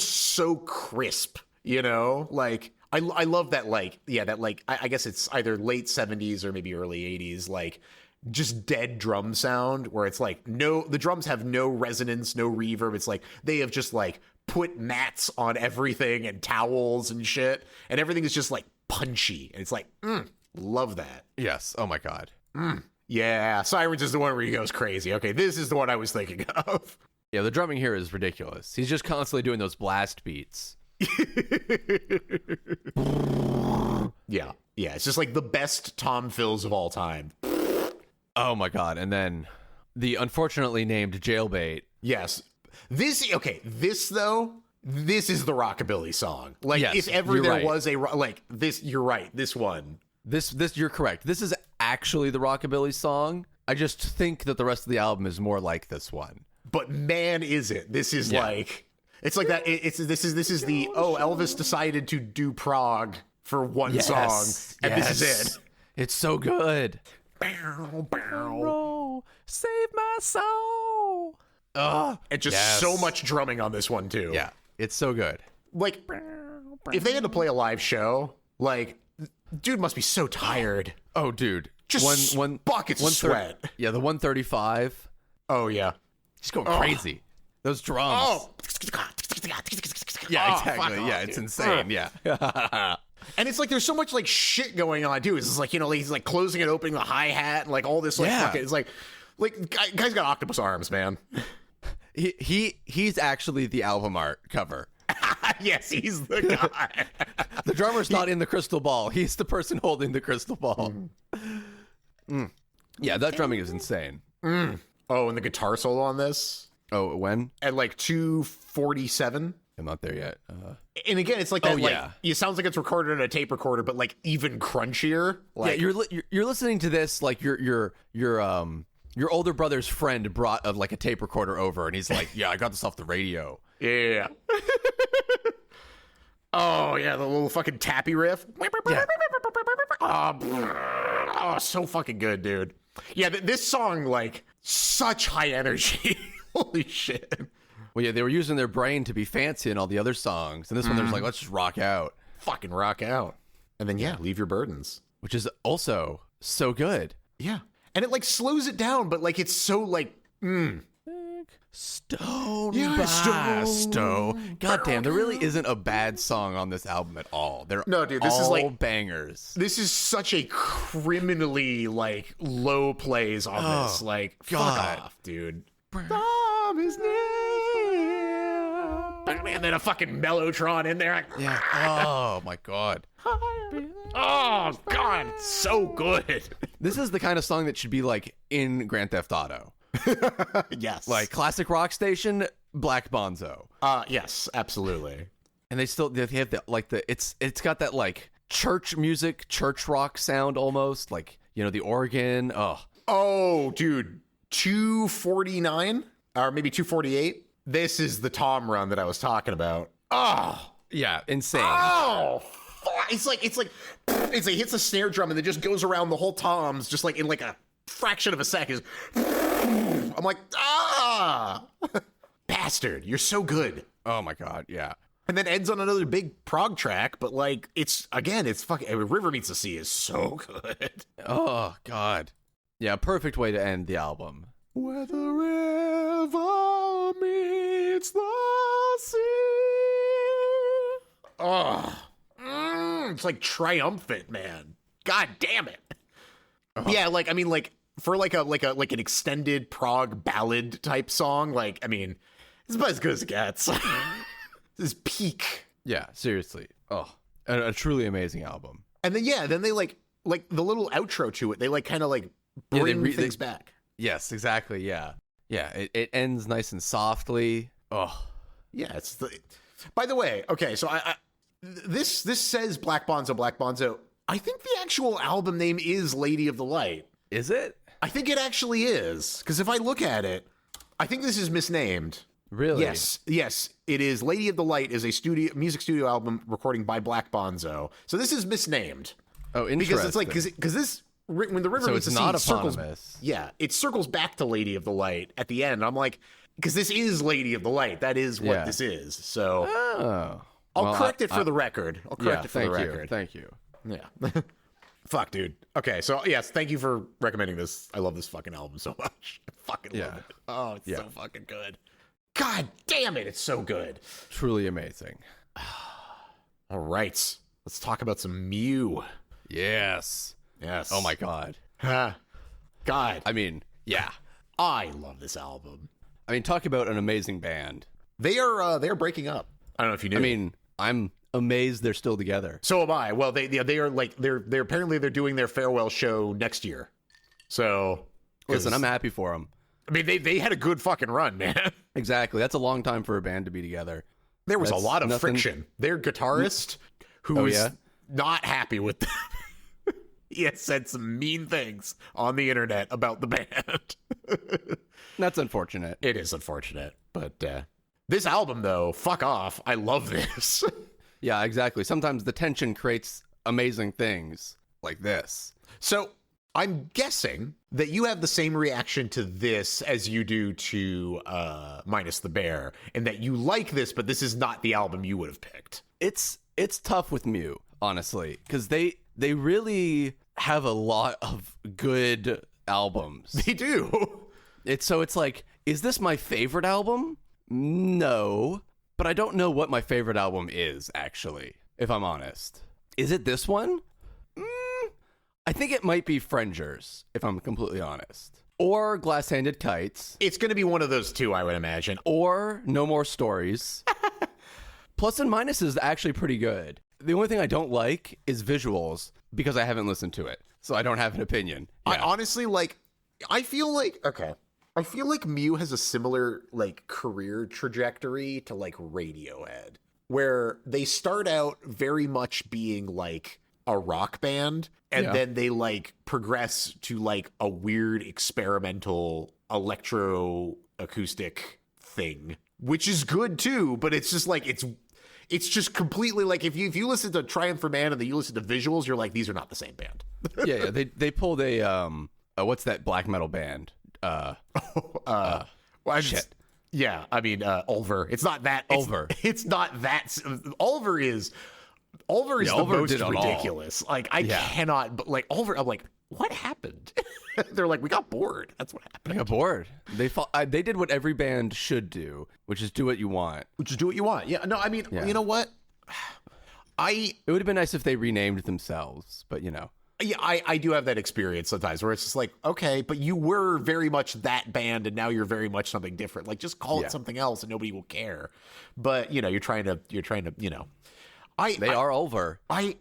so crisp, you know, like I love that, like, yeah, that like, I guess it's either late 70s or maybe early 80s, like just dead drum sound where it's like, the drums have no resonance, no reverb. It's like, they have just like put mats on everything and towels and shit. And everything is just like punchy. And it's like, love that. Yes. Oh my God. Yeah. Sirens is the one where he goes crazy. Okay. This is the one I was thinking of. Yeah, the drumming here is ridiculous. He's just constantly doing those blast beats. Yeah, it's just like the best Tom fills of all time. Oh my God. And then the unfortunately named Jailbait. Yes. This is the rockabilly song. Like, yes, if ever there was a, like, this, you're right, this one. This, you're correct. This is actually the rockabilly song. I just think that the rest of the album is more like this one. But man, is it? This is like, it's like that. This is the Elvis decided to do prog for one song, and this is it. It's so good. Bow, bow. Save my soul. And just so much drumming on this one too. Yeah, it's so good. Like, if they had to play a live show, like, dude must be so tired. Oh, dude, just one buckets of sweat. Yeah, the 135. Oh yeah. Just going crazy. Those drums. Oh. Yeah, exactly. Off, yeah, it's insane. Yeah. And it's like there's so much like shit going on too. It's just like, you know, he's like closing and opening the hi-hat and like all this like fucking, it's like guy's got octopus arms, man. He's actually the album art cover. Yes, he's the guy. The drummer's not in the crystal ball. He's the person holding the crystal ball. Yeah, that drumming is insane. Oh, and the guitar solo on this? Oh, when? At like 2:47. I'm not there yet. And again, it's like that. It sounds like it's recorded on a tape recorder, but like even crunchier. Like, yeah, you're listening to this like your older brother's friend brought like a tape recorder over, and he's like, "Yeah, I got this off the radio." Yeah. Oh yeah, the little fucking tappy riff. Yeah. Oh, so fucking good, dude. Yeah, this song, like, such high energy. Holy shit. Well, yeah, they were using their brain to be fancy in all the other songs, and this one they're just like, let's just rock out. Fucking rock out. And then, leave your burdens. Which is also so good. Yeah. And it, like, slows it down, but, like, it's so, like, Stone by stone. God damn, there really isn't a bad song on this album at all. They're this is like bangers. This is such a criminally like low plays on this. Like, God. Fuck off, dude. Tom is near. And then a fucking mellotron in there. Yeah. Oh my God. Oh God, so good. This is the kind of song that should be like in Grand Theft Auto. Yes. Like classic rock station, Black Bonzo. Yes, absolutely. And they have it's got that like church music, church rock sound almost, like, you know, the organ. Oh, dude. 249 or maybe 248. This is the Tom run that I was talking about. Oh, Yeah, insane. Oh, fuck. It's like it hits a snare drum and it just goes around the whole toms, just like in like a fraction of a second. I'm like, bastard, you're so good. Oh my god, yeah. And then ends on another big prog track, but like it's fucking River Meets the Sea is so good. Oh god. Yeah, perfect way to end the album. Where the river meets the sea. Oh, it's like triumphant, man. God damn it. Uh-huh. Yeah, like I mean, like for like an extended prog ballad type song, like I mean, it's about as good as it gets. This is peak. Yeah, seriously. Oh, a truly amazing album. And then they like the little outro to it. They like kind of like bring things back. Yes, exactly. Yeah, yeah. It ends nice and softly. Oh, yeah. By the way, okay. So this says Black Bonzo, Black Bonzo. I think the actual album name is Lady of the Light. Is it? I think it actually is, because if I look at it, I think this is misnamed. Really? Yes, it is. Lady of the Light is a music studio album recording by Black Bonzo. So this is misnamed. Oh, interesting. Because it's like because this when the river meets the sea, it circles back to Lady of the Light at the end. I'm like, because this is Lady of the Light. That is what this is. So I'll correct it for the record. I'll correct it for the record. Thank you. Yeah. Fuck, dude. Okay, so yes, thank you for recommending this. I love this fucking album so much. I fucking love it. Oh, it's so fucking good. God damn it, it's so good. Truly amazing. All right, let's talk about some Mew. Yes. Oh my god. God. I mean, yeah. I love this album. I mean, talk about an amazing band. They are breaking up. I don't know if you knew. I mean, I'm amazed they're still together. So am I. Well, they are like they're apparently they're doing their farewell show next year. So listen, I'm happy for them. I mean, they had a good fucking run, man. Exactly. That's a long time for a band to be together. There was a lot of friction. Their guitarist, who was not happy with them, he has said some mean things on the internet about the band. That's unfortunate. It is unfortunate. But this album, though, fuck off. I love this. Yeah, exactly. Sometimes the tension creates amazing things like this. So I'm guessing that you have the same reaction to this as you do to Minus the Bear, and that you like this, but this is not the album you would have picked. It's tough with Mew, honestly, because they really have a lot of good albums. They do. It's like, is this my favorite album? No, but I don't know what my favorite album is, actually, if I'm honest. Is it this one? I think it might be Frengers, if I'm completely honest. Or Glass-Handed Kites. It's going to be one of those two, I would imagine. Or No More Stories. Plus and Minus is actually pretty good. The only thing I don't like is visuals, because I haven't listened to it. So I don't have an opinion. Yeah. I honestly, I feel like Mew has a similar, career trajectory to, Radiohead, where they start out very much being, a rock band, and then they progress to a weird experimental electroacoustic thing, which is good too, but it's just it's just completely if you listen to Triumph for Man and then you listen to visuals, you're like, these are not the same band. yeah, they pulled a what's that black metal band? Shit. Yeah, I mean Ulver. It's not that Ulver. It's not that Ulver is the most ridiculous. I cannot. But Ulver, I'm like, what happened? They're like, we got bored. That's what happened. I got bored. They did what every band should do, which is do what you want. Yeah. No, I mean, you know what? It would have been nice if they renamed themselves, but Yeah, I do have that experience sometimes where it's just like, okay, but you were very much that band and now you're very much something different. Just call it something else and nobody will care. But you're trying to they are over. I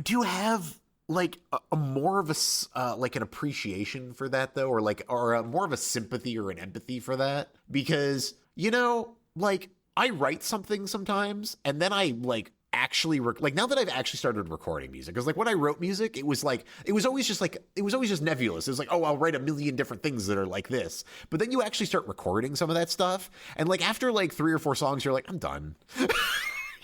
do have a more of a an appreciation for that though, or more of a sympathy or an empathy for that, because I write something sometimes and then I actually now that I've actually started recording music, because when I wrote music, it was always just nebulous. It was oh, I'll write a million different things that are like this, but then you actually start recording some of that stuff, and after 3 or 4 songs, you're like, I'm done.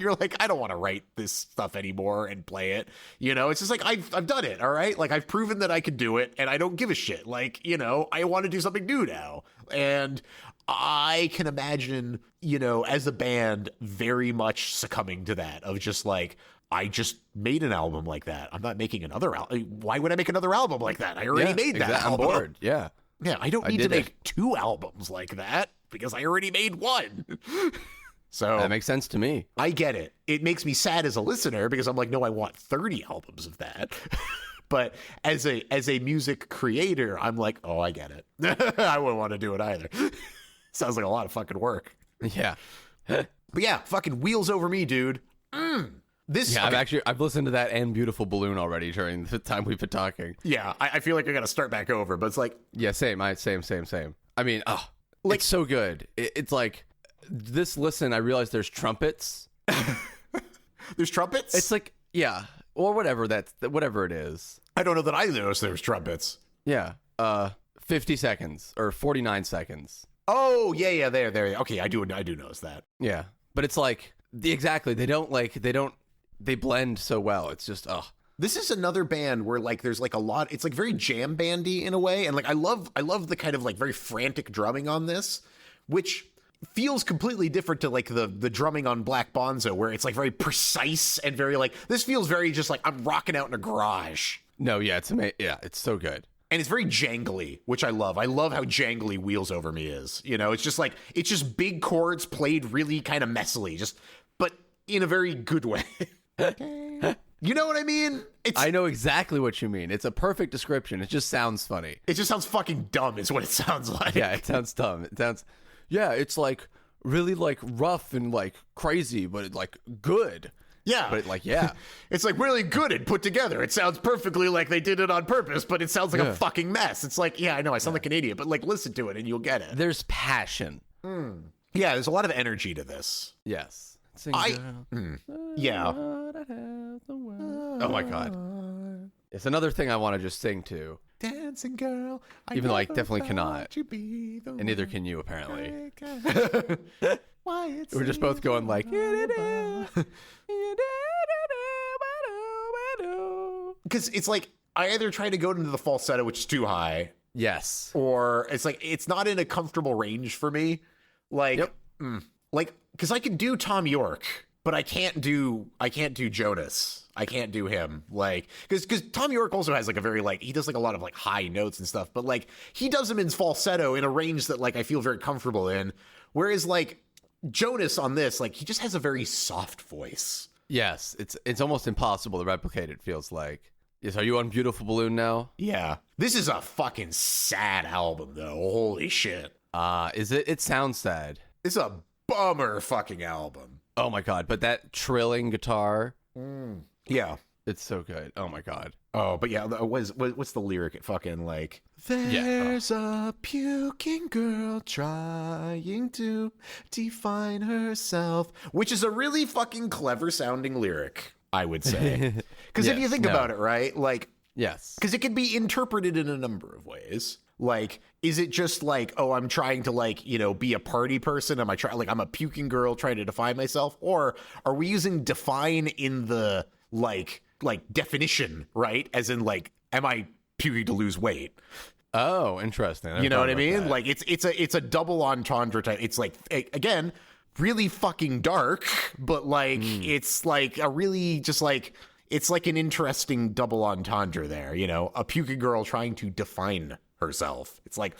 You're like, I don't want to write this stuff anymore and play it. You know, it's just like, I've done it. All right. Like, I've proven that I can do it and I don't give a shit. Like, you know, I want to do something new now. And I can imagine, you know, as a band very much succumbing to that of just like, I just made an album like that. I'm not making another album. Why would I make another album like that? I already made that album. I'm bored. Yeah. Yeah, I don't need to make 2 albums like that because I already made 1. So that makes sense to me. I get it. It makes me sad as a listener because I'm like, no, I want 30 albums of that. But as a music creator, I'm like, oh, I get it. I wouldn't want to do it either. Sounds like a lot of fucking work. Yeah. But yeah, fucking Wheels Over Me, dude. I've listened to that and Beautiful Balloon already during the time we've been talking. Yeah, I feel like I got to start back over, but it's like, yeah, same. I mean, like, it's so good. It's like this. Listen, I realized there's trumpets. There's trumpets. It's like, yeah, or whatever whatever it is. I don't know that I noticed there was trumpets. Yeah. 50 seconds or 49 seconds. Oh yeah, there. Okay, I do notice that. Yeah, but it's like they blend so well. It's just This is another band where like there's like a lot. It's like very jam bandy in a way, and like I love the kind of like very frantic drumming on this, which feels completely different to like the drumming on Black Bonzo, where it's like very precise and very like this feels very just like I'm rocking out in a garage. No, yeah, it's amazing. Yeah, it's so good. And it's very jangly, which I love. I love how jangly Wheels Over Me is. You know, it's just big chords played really kind of messily, but in a very good way. You know what I mean? I know exactly what you mean. It's a perfect description. It just sounds funny. It just sounds fucking dumb is what it sounds like. Yeah, it sounds dumb. It's like really like rough and like crazy, but like good. Yeah. But like, yeah. It's like really good and put together. It sounds perfectly like they did it on purpose, but it sounds like a fucking mess. It's like, yeah, I know I sound like an idiot, but like listen to it and you'll get it. There's passion. Yeah, there's a lot of energy to this. Yes. Yeah. Oh my God. It's another thing I want to just sing to. Dancing girl. Even though I definitely cannot. And neither can you, apparently. We're just both going like. Because it's like I either try to go into the falsetto, which is too high. Yes. Or it's like it's not in a comfortable range for me. Like, like because I can do Tom York, but I can't do Jonas. I can't do him. Like because Tom York also has like a very like he does like a lot of like high notes and stuff, but like he does them in falsetto in a range that like I feel very comfortable in. Whereas like Jonas on this, like he just has a very soft voice. Yes, it's almost impossible to replicate. It feels like. Yes, are you on Beautiful Balloon now? Yeah, this is a fucking sad album though. Holy shit. Is it? It sounds sad. It's a bummer fucking album. Oh my God! But that trilling guitar. Yeah, it's so good. Oh my God. Oh, but yeah, what's the lyric? It fucking like there's a puking girl trying to define herself, which is a really fucking clever sounding lyric, I would say. Because if you think about it, right, like yes, because it can be interpreted in a number of ways. Like, is it just like, oh, I'm trying to like, you know, be a party person? Am I trying like I'm a puking girl trying to define myself, or are we using define in the like definition, right? As in like, am I puking to lose weight? Oh, interesting. You know what I mean? Like it's a double entendre type. It's like again, really fucking dark, but like it's like a really just like it's like an interesting double entendre there, you know, a puking girl trying to define herself. It's like,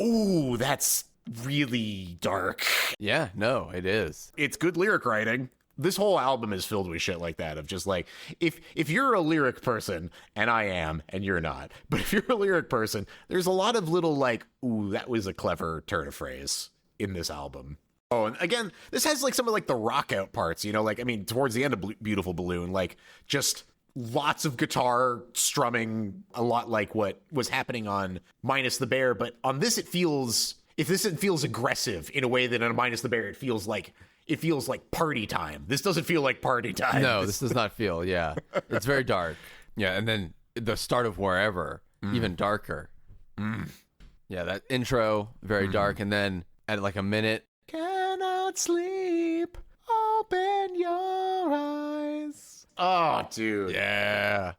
ooh, that's really dark. Yeah, no, it is. It's good lyric writing. This whole album is filled with shit like that of just like, if you're a lyric person, and I am, and you're not, but if you're a lyric person, there's a lot of little like, ooh, that was a clever turn of phrase in this album. Oh, and again, this has like some of like the rock out parts, you know, like, I mean, towards the end of Beautiful Balloon, like just lots of guitar strumming, a lot like what was happening on Minus the Bear. But on this, it feels aggressive in a way that on Minus the Bear, it feels like party time. This doesn't feel like party time. No, this does not feel, yeah. It's very dark. Yeah, and then the start of Wherever, even darker. Yeah, that intro, very dark. And then at like a minute. Cannot sleep, open your Oh, dude. Yeah.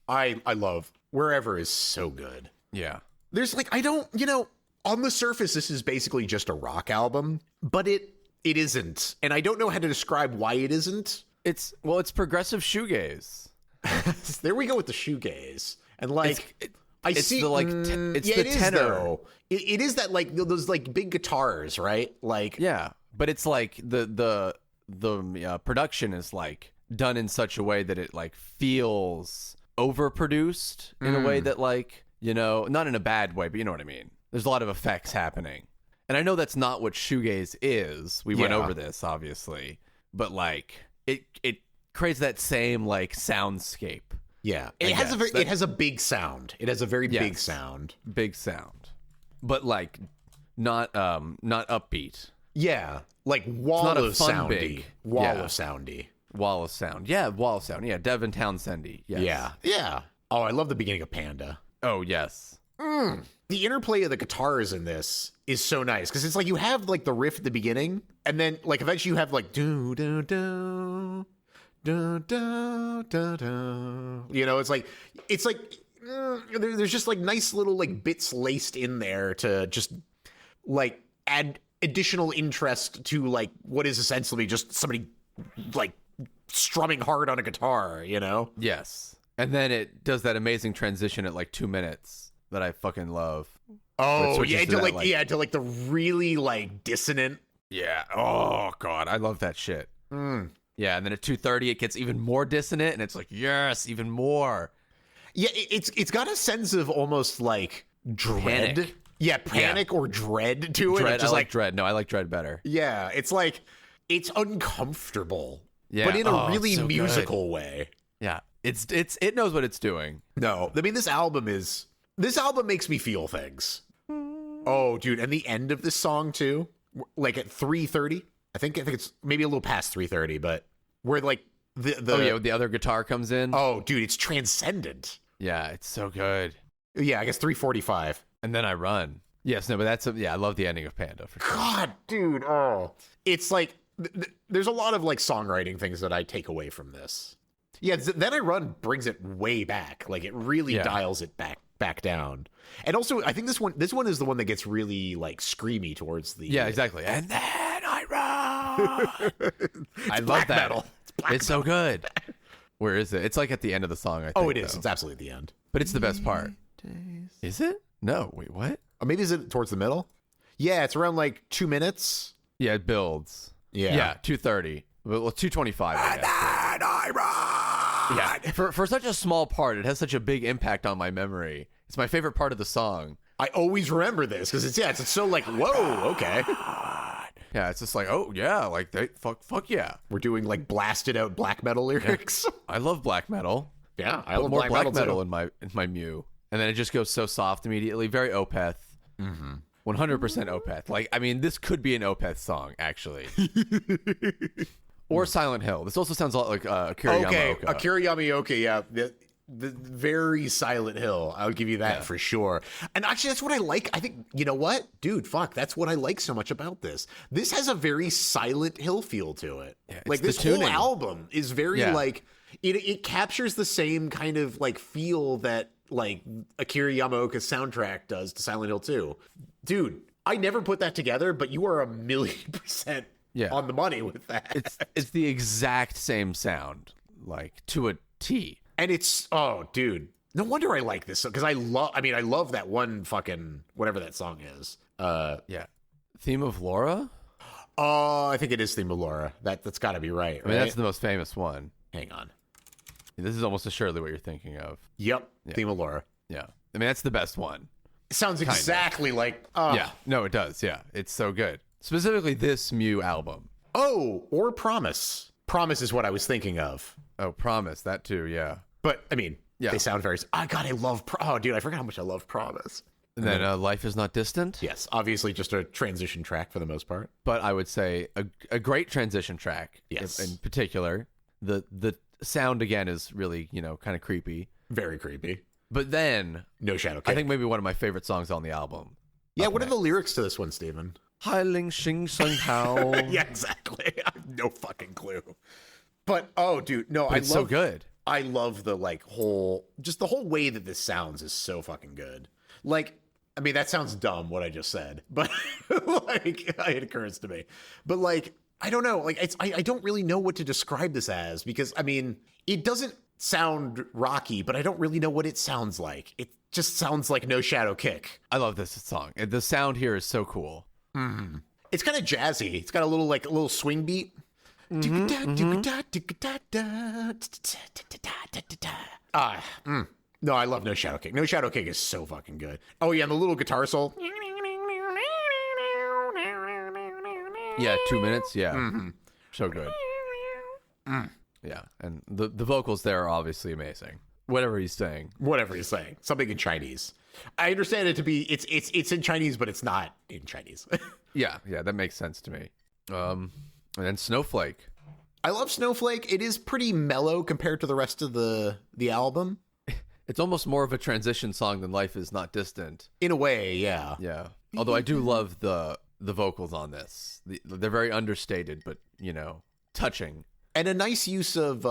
I love Wherever is so good. Yeah. There's like, I don't, you know, on the surface, this is basically just a rock album, but it isn't. And I don't know how to describe why it isn't. It's progressive shoegaze. There we go with the shoegaze. And like, it's the tenor. Though. It is that like those like big guitars, right? Like, yeah, but it's like the production is like done in such a way that it like feels overproduced in a way that like, you know, not in a bad way, but you know what I mean. There's a lot of effects happening. And I know that's not what shoegaze is. We went over this, obviously. But, like, it creates that same, like, soundscape. Yeah. It has a big sound. It has a very big sound. Big sound. But, like, not upbeat. Yeah. Like, wall of soundy. Wall of sound. Yeah, wall of sound. Yeah, Devin Townsendy. Yes. Yeah. Yeah. Oh, I love the beginning of Panda. Oh, yes. The interplay of the guitars in this is so nice because it's like you have like the riff at the beginning, and then like eventually you have like do do do do do do do. You know, it's like there's just like nice little like bits laced in there to just like add additional interest to like what is essentially just somebody like strumming hard on a guitar. You know? Yes. And then it does that amazing transition at like 2 minutes that I fucking love. Oh, yeah, to like the really like dissonant. Yeah. Oh god, I love that shit. Yeah, and then at 2:30 it gets even more dissonant, and it's like, yes, even more. Yeah, it's got a sense of almost like dread. Panic. Yeah, panic or dread to it. Dread, just I like dread. No, I like dread better. Yeah, it's like it's uncomfortable, yeah, but in a really so musical good. way. Yeah, it knows what it's doing. No, I mean this album makes me feel things. Oh, dude, and the end of this song too, like at 3:30. I think it's maybe a little past 3:30, but where like the other guitar comes in. Oh, dude, it's transcendent. Yeah, it's so good. Yeah, I guess 3:45. And then I run. Yes, no, but I love the ending of Panda for sure. God, dude, it's like there's a lot of like songwriting things that I take away from this. Yeah, Then I Run brings it way back. Like it really dials it back down. And also, I think this one is the one that gets really like screamy towards the exactly. And then I run. I love that. Metal. It's so good. Where is it? It's like at the end of the song. I think, oh, it is. Though. It's absolutely at the end. But it's the best part. Is it? No. Wait, what? Or maybe is it towards the middle? Yeah, it's around like 2 minutes. Yeah, it builds. Yeah, 2:30. Well, 2:25. I guess. And then I run. Yeah, for such a small part, it has such a big impact on my memory. It's my favorite part of the song. I always remember this because it's so like, whoa, okay. Yeah, it's just like, oh yeah, like they fuck yeah. We're doing like blasted out black metal lyrics. Yeah. I love black metal. Yeah, I love more black metal in my Mew, and then it just goes so soft immediately. Very Opeth. 100% Opeth. Like, I mean, this could be an Opeth song actually. Or Silent Hill. This also sounds a lot like Akira Yamaoka. Akira Yamaoka, yeah. The very Silent Hill. I'll give you that for sure. And actually, that's what I like. I think, you know what? Dude, fuck. That's what I like so much about this. This has a very Silent Hill feel to it. Yeah, like, this whole album is very, like, it captures the same kind of, like, feel that, like, Akira Yamaoka's soundtrack does to Silent Hill 2. Dude, I never put that together, but you are 1,000,000% on the money with that. It's the exact same sound, like, to a T. And it's, oh, dude, no wonder I like this because I love that one fucking whatever that song is. Theme of Laura? Oh, I think it is Theme of Laura. That's got to be right. I mean, that's the most famous one. Hang on. This is almost assuredly what you're thinking of. Yep, Theme of Laura. Yeah. I mean, that's the best one. It sounds exactly like. Yeah, no, it does. Yeah, it's so good. Specifically this Mew album. Oh, or Promise. Promise is what I was thinking of. Oh, Promise, that too, yeah. But, I mean, they sound very... Oh, God, I love... Oh, dude, I forgot how much I love Promise. And then Life is Not Distant? Yes, obviously just a transition track for the most part. But I would say a great transition track. Yes. In particular. The sound, again, is really, kind of creepy. Very creepy. But then... No Shadow King. I think maybe one of my favorite songs on the album. Yeah, what are the lyrics to this one, Steven? Hai Ling Xing Sung Hao. Yeah, exactly. I have no fucking clue. But oh, dude, no, But it's so good. I love the like whole the whole way that this sounds is so fucking good. Like, I mean, that sounds dumb what I just said, but like it occurs to me. But like, I don't know, like I don't really know what to describe this as, because I mean, it doesn't sound rocky, but I don't really know what it sounds like. It just sounds like No Shadow Kick. I love this song. The sound here is so cool. Mm. It's kind of jazzy. It's got a little swing beat. No, I love No Shadow Kick. No Shadow Kick is so fucking good. Oh yeah, and the little guitar solo. Yeah, 2 minutes. Yeah, so good. Yeah, and the vocals there are obviously amazing. Whatever he's saying, something in Chinese. I understand it to be it's in Chinese, but it's not in Chinese. yeah, that makes sense to me. And then Snowflake. I love Snowflake. It is pretty mellow compared to the rest of the album. It's almost more of a transition song than Life Is Not Distant. In a way, yeah. Yeah. Although I do love the vocals on this. They're very understated, but touching. And a nice use of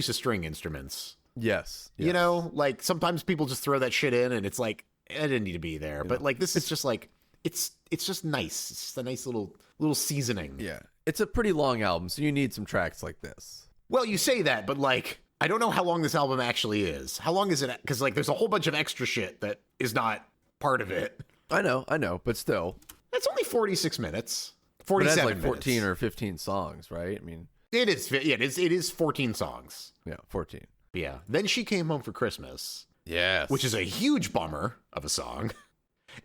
string instruments. Yes. You know, like sometimes people just throw that shit in and it's like, it didn't need to be there. But like this is just like it's just nice. It's just a nice little seasoning. Yeah. It's a pretty long album, so you need some tracks like this. Well, you say that, but like I don't know how long this album actually is. How long is it? Because like there's a whole bunch of extra shit that is not part of it. I know, but still. It's only 46 minutes. 47 but it has like 14 minutes. or 15 songs, right? I mean, it is. Yeah, it is 14 songs. Yeah, 14. Yeah. Then She Came Home for Christmas. Yes. Which is a huge bummer of a song.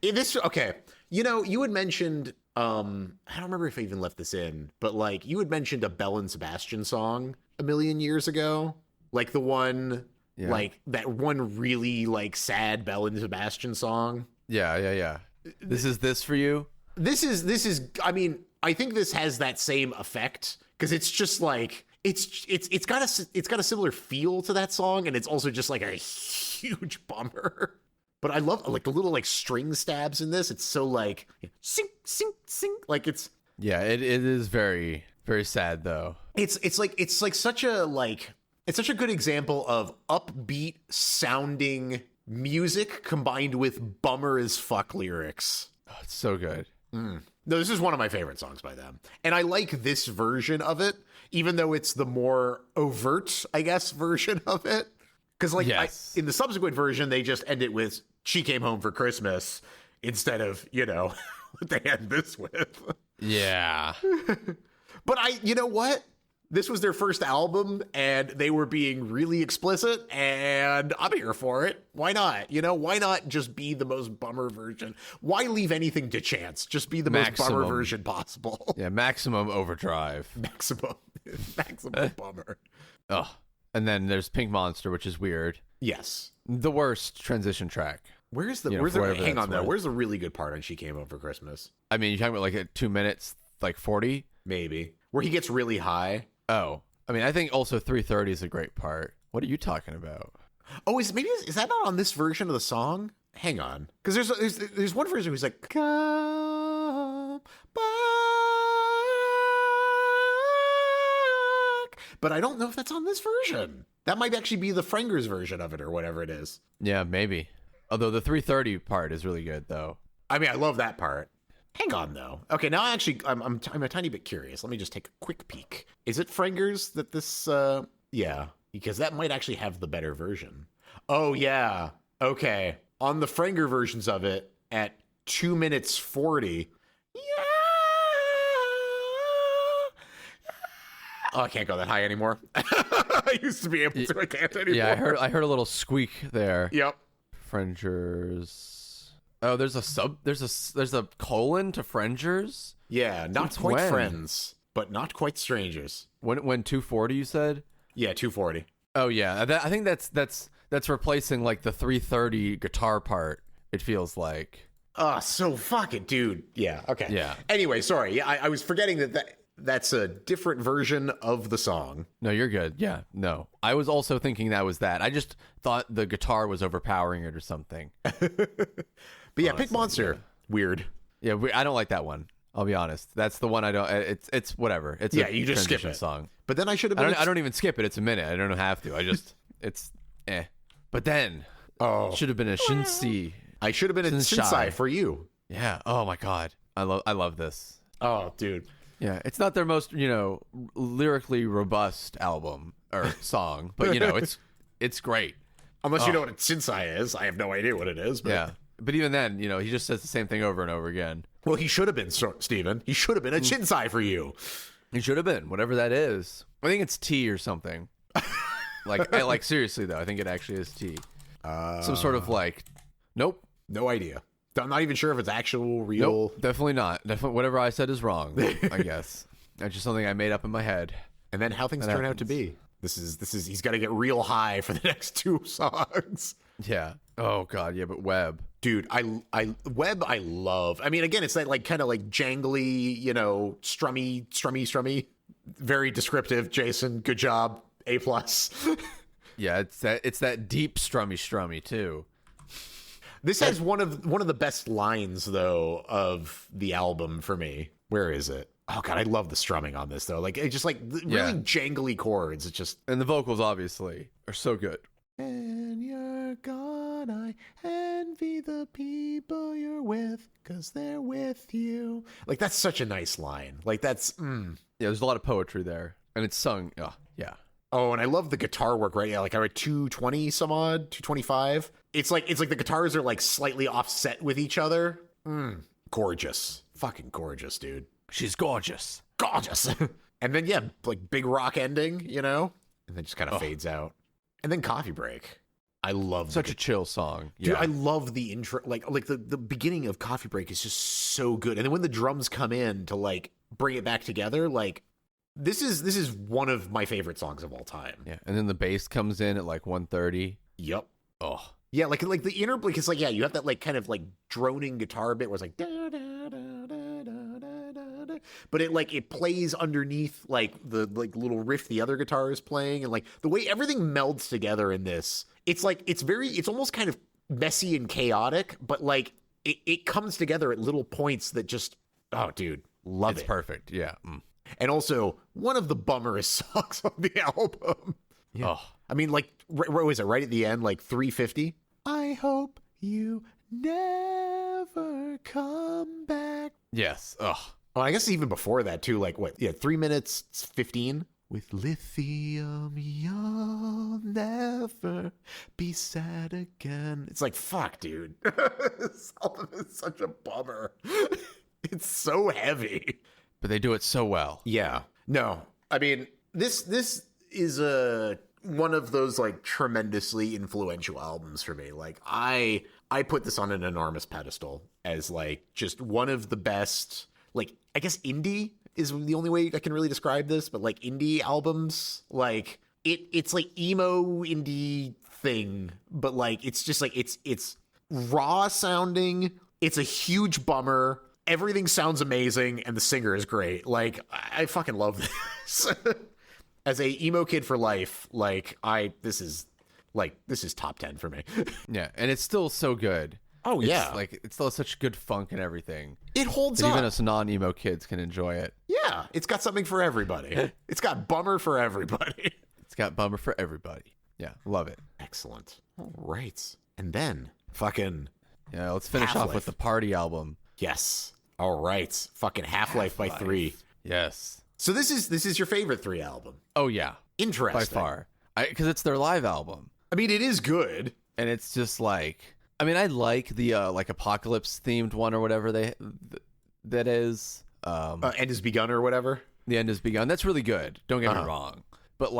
Okay. You had mentioned, I don't remember if I even left this in, but like you had mentioned a Belle and Sebastian song a million years ago. Like the one, like that one really like sad Belle and Sebastian song. Yeah. This is for you? This is, I mean, I think this has that same effect because it's just like, it's got a similar feel to that song, and it's also just like a huge bummer. But I love like the little like string stabs in this. It's so like sing sing sing, like it's it is very very sad though. It's such a good example of upbeat sounding music combined with bummer as fuck lyrics. Oh, it's so good. No, this is one of my favorite songs by them, and I like this version of it, even though it's the more overt, I guess, version of it. Because like in the subsequent version, they just end it with "She Came Home for Christmas" instead of what they end this with. Yeah. But you know what? This was their first album, and they were being really explicit, and I'm here for it. Why not? Why not just be the most bummer version? Why leave anything to chance? Just be the most bummer version possible. Yeah, maximum overdrive. Maximum bummer. Oh, and then there's Pink Monster, which is weird. Yes. The worst transition track. Where's the hang on though? Where's the really good part on She Came Home for Christmas? I mean, you're talking about like at 2 minutes, like 40? Maybe. Where he gets really high. Oh, I mean, I think also 3:30 is a great part. What are you talking about? Oh, is that not on this version of the song? Hang on, because there's one version who's like, come back, but I don't know if that's on this version. That might actually be the Frengers version of it or whatever it is. Yeah, maybe. Although the 3:30 part is really good, though. I mean, I love that part. Hang on, though. Okay, now I'm a tiny bit curious. Let me just take a quick peek. Is it Frengers that this? Yeah, because that might actually have the better version. Oh yeah. Okay, on the Frenger versions of it at 2 minutes 40. Yeah. Oh, I can't go that high anymore. I used to be able to. I can't anymore. Yeah, I heard a little squeak there. Yep. Frengers. Oh, there's a colon to Frengers? Yeah, not Since quite when? friends, but not quite strangers. When 240 you said? Yeah, 240. Oh yeah, I think that's replacing like the 330 guitar part. It feels like. Oh, so fucking dude. Yeah. Okay. Yeah. Anyway, sorry. Yeah, I was forgetting that's a different version of the song. No, you're good. Yeah. No, I was also thinking that was that. I just thought the guitar was overpowering it or something. But yeah, Pink Monster. Yeah. Weird. Yeah, I don't like that one. I'll be honest. That's the one I don't. It's whatever. It's Yeah, a you just skip transition it. song. But then I should have been. I don't even skip it. It's a minute. I don't have to. I just it's eh. But then should have been a Shinsi. I should have been a Shinsai for you. Yeah. Oh my god. I love this. Oh, dude. Yeah. It's not their most lyrically robust album or song, but it's great. Unless you know what a Shinsai is, I have no idea what it is. But... Yeah. But even then, he just says the same thing over and over again. Well, he should have been, Steven. He should have been a Shinsai for you. He should have been, whatever that is. I think it's tea or something. like seriously though, I think it actually is tea. Some sort of nope. No idea. I'm not even sure if it's actual, real. Nope, definitely not. Definitely, whatever I said is wrong. I guess that's just something I made up in my head. And then how things turn out to be. This is. He's got to get real high for the next 2 songs. Yeah. Oh god. Yeah. But Web. Dude, Web I love. I mean, again, it's that kind of jangly, strummy. Very descriptive, Jason. Good job. A+. Yeah, it's that deep strummy too. This has one of the best lines though of the album for me. Where is it? Oh god, I love the strumming on this though. It's just really jangly chords. It's just, and the vocals obviously are so good. And you're gone, I envy the people you're with, 'cause they're with you. That's such a nice line. That's Yeah, there's a lot of poetry there, and it's sung. Yeah. Oh, and I love the guitar work, right? Yeah, I read 220 some odd, 225. It's like the guitars are slightly offset with each other. Gorgeous. Fucking gorgeous, dude. She's gorgeous. Gorgeous. And then big rock ending, and then just kind of fades out. And then Coffee Break. I love such a chill song. Dude, I love the intro. The beginning of Coffee Break is just so good. And then when the drums come in to bring it back together, this is one of my favorite songs of all time. Yeah, and then the bass comes in at 1:30. Yep. Oh. Yeah, the inner, because you have that kind of droning guitar bit where it's da, da, da, da, da, da, da, but it plays underneath the little riff the other guitar is playing, and the way everything melds together in this, it's it's almost kind of messy and chaotic, but it comes together at little points that just, oh dude, love it. It's perfect. Yeah. And also one of the bummerest songs on the album. Yeah. Oh. I mean, what was it, right at the end, 350? I hope you never come back. Yes. Ugh. Oh, I guess even before that, too, 3 minutes 15? With lithium, you'll never be sad again. It's fuck, dude. This album is such a bummer. It's so heavy. But they do it so well. Yeah. No, I mean, this is one of those tremendously influential albums for me. I put this on an enormous pedestal as just one of the best, I guess indie is the only way I can really describe this, but indie albums, it's emo indie thing, but it's just it's raw sounding. It's a huge bummer. Everything sounds amazing, and the singer is great. I fucking love this. As a emo kid for life, this is top 10 for me. Yeah, and it's still so good. Oh yeah, it's still such good funk and everything. It holds up. Even us non-emo kids can enjoy it. Yeah, it's got something for everybody. It's got bummer for everybody. It's got bummer for everybody. Yeah, love it. Excellent. All right, and then fucking let's finish off with the party album. Yes. All right, fucking Half-Life by 3. Yes. So this is your favorite 3 album? Oh yeah, interesting. By far, because it's their live album. I mean, it is good, and it's just I like the apocalypse themed one or whatever that is. End has begun or whatever. The end has begun. That's really good. Don't get me wrong, but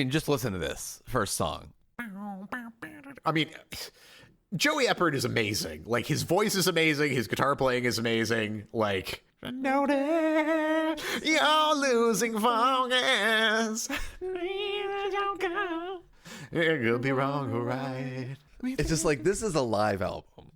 just listen to this first song. I mean, Joey Eppert is amazing. His voice is amazing. His guitar playing is amazing. Notice you're losing focus. It could be wrong or right. It's just this is a live album.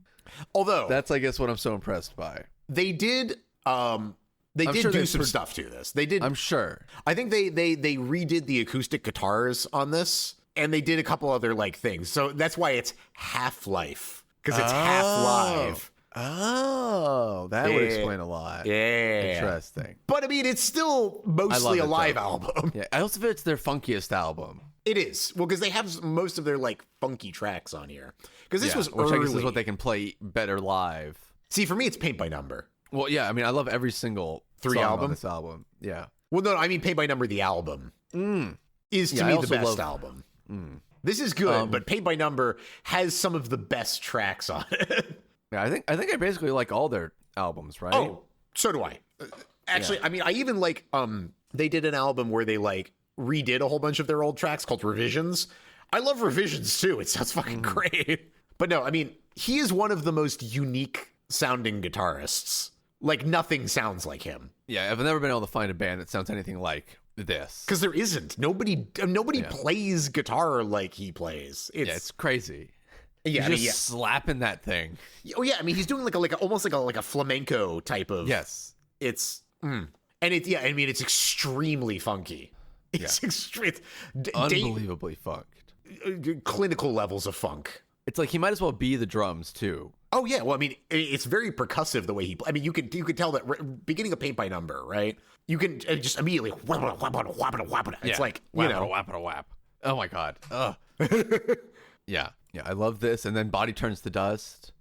Although that's, I guess, what I'm so impressed by. They did do some stuff to this. They did. I'm sure. I think they redid the acoustic guitars on this, and they did a couple other things. So that's why it's Half-Life, because it's half live. Oh, that would explain a lot. Yeah. Interesting. But I mean, it's still mostly a live album. Yeah, I also feel it's their funkiest album. It is. Well, because they have most of their like funky tracks on here. Because this was which early. I guess is what they can play better live. See, for me, it's Paint by Number. Well, yeah, I mean, I love every single song on this album. Yeah. Well, no, I mean, Paint by Number, the album, is to me the best album. This is good, but Paint by Number has some of the best tracks on it. Yeah, I think I basically like all their albums, right? Oh, so do I. Actually, I mean, I even like they did an album where they like redid a whole bunch of their old tracks called Revisions. I love Revisions too. It sounds fucking great. But no, I mean, he is one of the most unique sounding guitarists. Like nothing sounds like him. Yeah, I've never been able to find a band that sounds anything like this. Because there isn't. Nobody plays guitar like he plays. It's crazy. Yeah, he's just slapping that thing. Oh yeah, I mean he's doing almost like a flamenco type of. Yes, it's and it's extremely funky. It's unbelievably funked. Clinical levels of funk. It's like he might as well be the drums too. Oh yeah, well I mean it's very percussive the way he. I mean you could tell that beginning of Paint by Number, right? You can just immediately. It's like wap. Oh my god. Yeah. Yeah, I love this. And then Body Turns to Dust,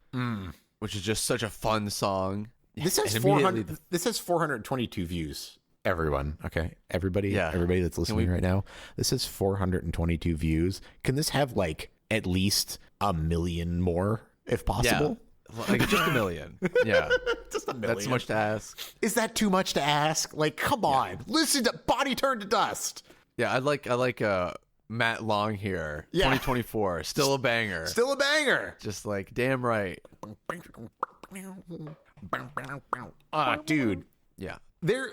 which is just such a fun song. This has 400. This has 422 views. Everyone, okay, everybody that's listening right now. This has 422 views. Can this have like at least 1 million more, if possible? Yeah. Like just 1 million. Yeah, just 1 million. That's much to ask. Is that too much to ask? Like, come on, listen to Body Turned to Dust. Yeah, I like Matt Long here. 2024, still a banger. Still a banger. Just like damn right. Dude. Yeah. I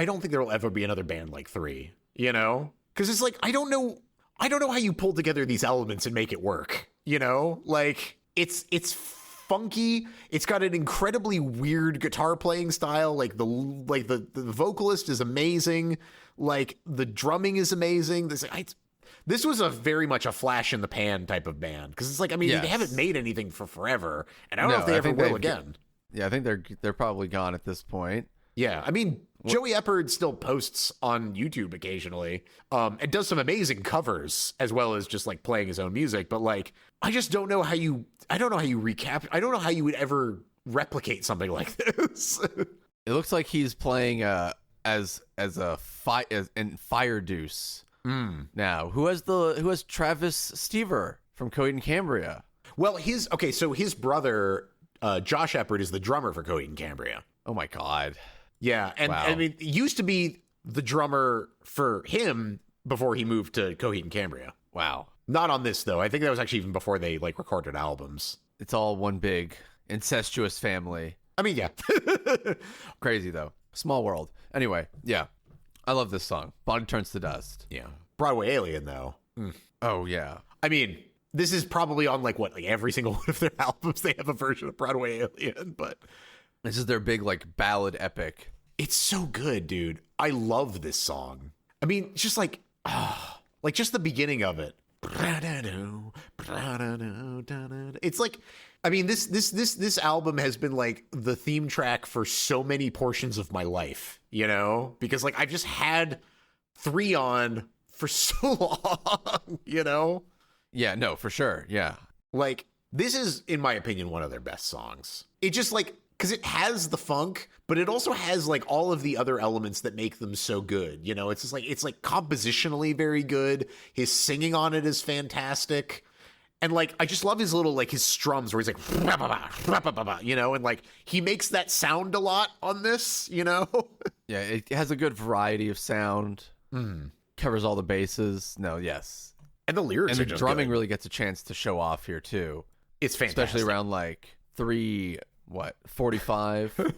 don't think there will ever be another band like 3, you know? Because it's like I don't know how you pull together these elements and make it work, you know? Like it's funky. It's got an incredibly weird guitar playing style. Like the vocalist is amazing. Like the drumming is amazing. This was a very much a flash in the pan type of band because it's like they haven't made anything for forever, and I don't know if they ever will again. Yeah, I think they're probably gone at this point. Yeah, I mean Joey Eppard still posts on YouTube occasionally, and does some amazing covers as well as just like playing his own music. But like, I just don't know how you. I don't know how you recap. I don't know how you would ever replicate something like this. It looks like he's playing as in Fire Deuce now. Who has Travis Stever from Coheed and Cambria? Well, his brother Josh Eppard is the drummer for Coheed and Cambria. Oh my god. Yeah, and wow. I mean, it used to be the drummer for him before he moved to Coheed and Cambria. Wow. Not on this though. I think that was actually even before they like recorded albums. It's all one big incestuous family. I mean, yeah. Crazy though. Small world. Anyway, yeah. I love this song. Body Turns to Dust. Yeah. Broadway Alien though. Oh yeah. I mean, this is probably on like every single one of their albums they have a version of Broadway Alien, but this is their big like ballad epic. It's so good, dude. I love this song. I mean, just like just the beginning of it. It's like, I mean, this album has been like the theme track for so many portions of my life, you know, because like I've just had 3 on for so long, you know? Yeah, no, for sure. Yeah. Like this is, in my opinion, one of their best songs. It just like, because it has the funk, but it also has like all of the other elements that make them so good. You know, it's just like, it's like compositionally very good. His singing on it is fantastic. And like, I just love his little, like his strums where he's like, you know, and like he makes that sound a lot on this, you know? Yeah, it has a good variety of sound. Covers all the bases. No, yes. And the lyrics and are the just drumming good. really gets a chance to show off here too. It's fantastic. Especially around like 45?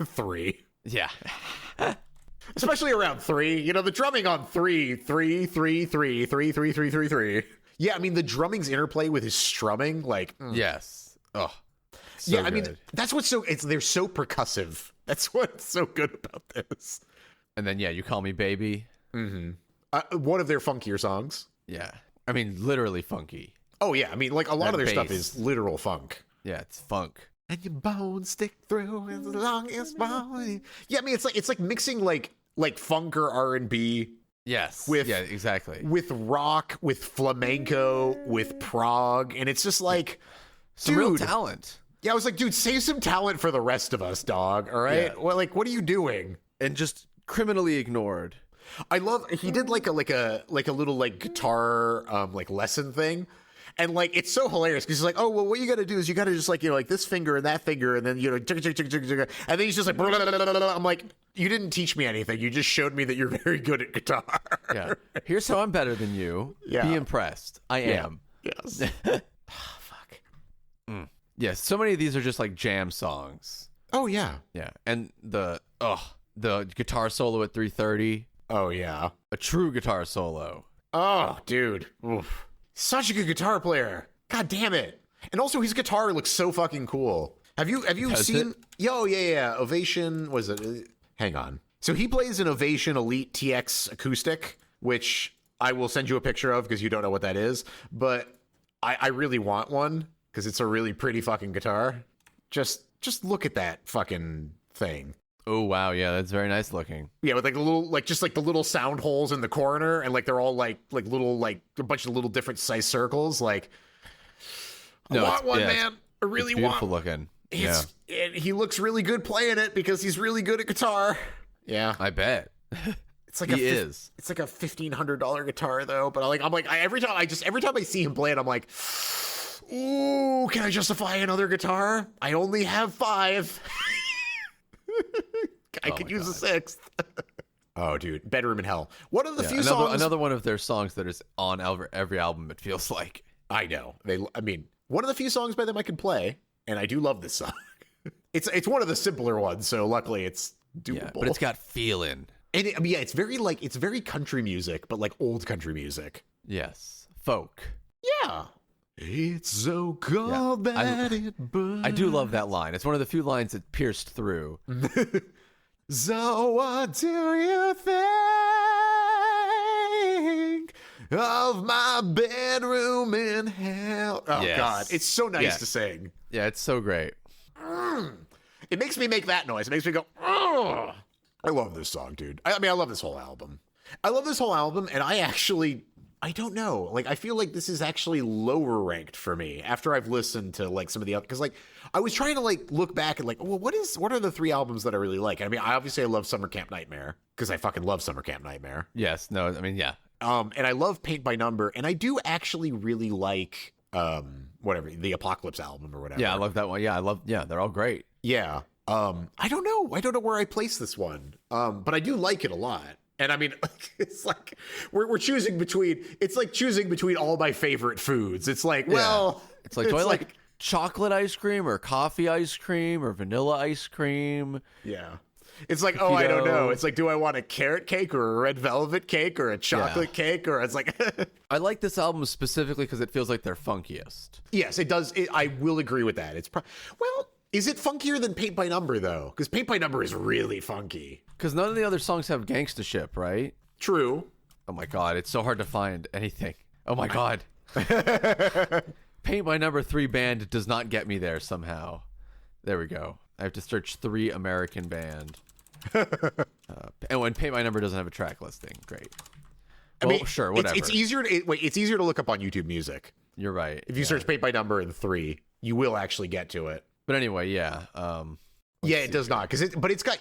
3. Yeah. Especially around 3. You know, the drumming on 3, 3, 3, 3, 3, 3, 3, 3, 3. Yeah, I mean, the drumming's interplay with his strumming, like... Yes. Oh, so yeah, I good. mean, that's what's so... they're so percussive. That's what's so good about this. And then, yeah, You Call Me Baby. One of their funkier songs. Yeah. I mean, literally funky. Oh, yeah. I mean, like, a lot of their bass. stuff is literal funk. Yeah, it's funk. And your bones stick through as long as bone. Yeah, I mean it's like mixing like funk or R&B. Yes. With yeah, exactly. With rock, with flamenco, with prog, and it's just like some real talent. Yeah, I was like, dude, save some talent for the rest of us, dog. All right. Yeah. Well, like, what are you doing? And just criminally ignored. I love. He did like a little like guitar like lesson thing. And, like, it's so hilarious because he's like, oh, well, what you got to do is you got to just, like, you know, like this finger and that finger. And then, you know, and then he's just like, I'm like, you didn't teach me anything. You just showed me that you're very good at guitar. Yeah. Here's how I'm better than you. Yeah. Be impressed. I am. Yes. Fuck. Yeah. So many of these are just like jam songs. Oh, yeah. Yeah. And the guitar solo at 3:30. Oh, yeah. A true guitar solo. Oh, dude. Oof. Such a good guitar player. God damn it. And also his guitar looks so fucking cool. Have you seen yeah. Ovation was it? Hang on. So he plays an Ovation Elite TX acoustic, which I will send you a picture of because you don't know what that is, but I really want one because it's a really pretty fucking guitar. Just look at that fucking thing. Oh wow, yeah, that's very nice looking. Yeah, with like a little, like just like the little sound holes in the corner, and like they're all like little, like a bunch of little different size circles. Like, I want one, man. I really want. Beautiful looking. And he looks really good playing it because he's really good at guitar. Yeah, I bet. It's like It's like a $1,500 guitar though. But I'm like every time I see him play it, I'm like, ooh, can I justify another guitar? I only have 5. I could use a 6th. Oh, dude. Bedroom in Hell. One of the few songs. Another one of their songs that is on every album, it feels like. I know. One of the few songs by them I can play, and I do love this song. It's one of the simpler ones, so luckily it's doable. Yeah, but it's got feeling. And it's very country music, but like old country music. Yes. Folk. Yeah. It's so cold that it burns. I do love that line. It's one of the few lines that pierced through. So what do you think of my bedroom in hell? Oh, yes. God. It's so nice to sing. Yeah, it's so great. It makes me make that noise. It makes me go, oh. I love this song, dude. I love this whole album. And I don't know. Like, I feel like this is actually lower ranked for me after I've listened to like some of the other, because like I was trying to like look back and like, well, what are the 3 albums that I really like? I mean, I love Summer Camp Nightmare because I fucking love Summer Camp Nightmare. Yes. No, I mean, yeah. And I love Paint by Number, and I do actually really like the Apocalypse album or whatever. Yeah, I love that one. Yeah, they're all great. Yeah. I don't know where I place this one. But I do like it a lot. And I mean, it's like we're choosing between. It's like choosing between all my favorite foods. It's like, well, it's like, do I like chocolate ice cream or coffee ice cream or vanilla ice cream? Yeah, it's like, oh, I don't know. It's like, do I want a carrot cake or a red velvet cake or a chocolate cake? Or it's like, I like this album specifically because it feels like they're funkiest. Yes, it does. I will agree with that. It's well. Is it funkier than Paint by Number, though? Because Paint by Number is really funky. Because none of the other songs have gangsta-ship, right? True. Oh, my God. It's so hard to find anything. Oh, my God. Paint by Number 3 band does not get me there somehow. There we go. I have to search 3 American band. And when Paint by Number doesn't have a track listing. Great. Well, I mean, sure, whatever. It's easier to look up on YouTube Music. You're right. If you search Paint by Number and 3, you will actually get to it. But anyway, yeah. It does not, but it's got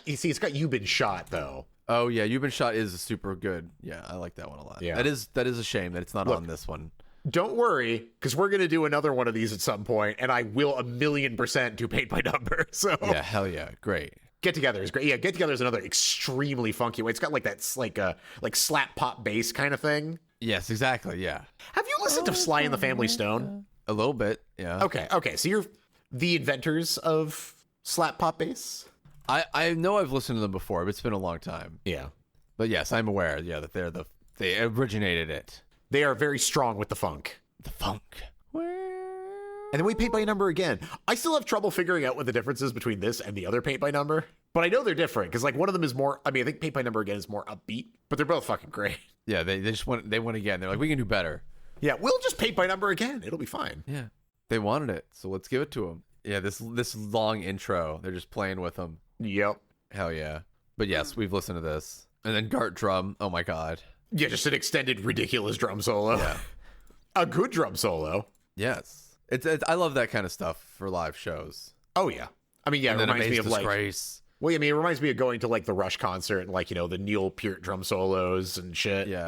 You've Been Shot though. Oh yeah, You've Been Shot is super good. Yeah, I like that one a lot. Yeah, that is a shame that it's not on this one. Don't worry, because we're gonna do another one of these at some point, and I will 1,000,000% do Paint by Number. So yeah, hell yeah, great. Get Together is great. Yeah, Get Together is another extremely funky way. It's got like that like slap pop bass kind of thing. Yes, exactly. Yeah. Have you listened to Sly and the Family Stone? A little bit. Yeah. Okay. So you're the inventors of slap pop bass? I know I've listened to them before, but it's been a long time. Yeah. But yes, I'm aware, that they originated it. They are very strong with the funk. The funk. And then we Paint by Number again. I still have trouble figuring out what the difference is between this and the other Paint by Number, but I know they're different because like one of them is more, I think Paint by Number again is more upbeat, but they're both fucking great. Yeah, they went again. They're like, we can do better. Yeah, we'll just Paint by Number again. It'll be fine. Yeah. They wanted it, so let's give it to them. Yeah, this long intro, they're just playing with them. Yep. Hell yeah. But yes, we've listened to this. And then Gart drum. Oh my god. Yeah, just an extended, ridiculous drum solo. Yeah. A good drum solo. Yes. It's I love that kind of stuff for live shows. Oh, yeah. I mean, yeah, And it then reminds me of like... Disgrace. Well, I mean, it reminds me of going to like the Rush concert and like, the Neil Peart drum solos and shit, Yeah.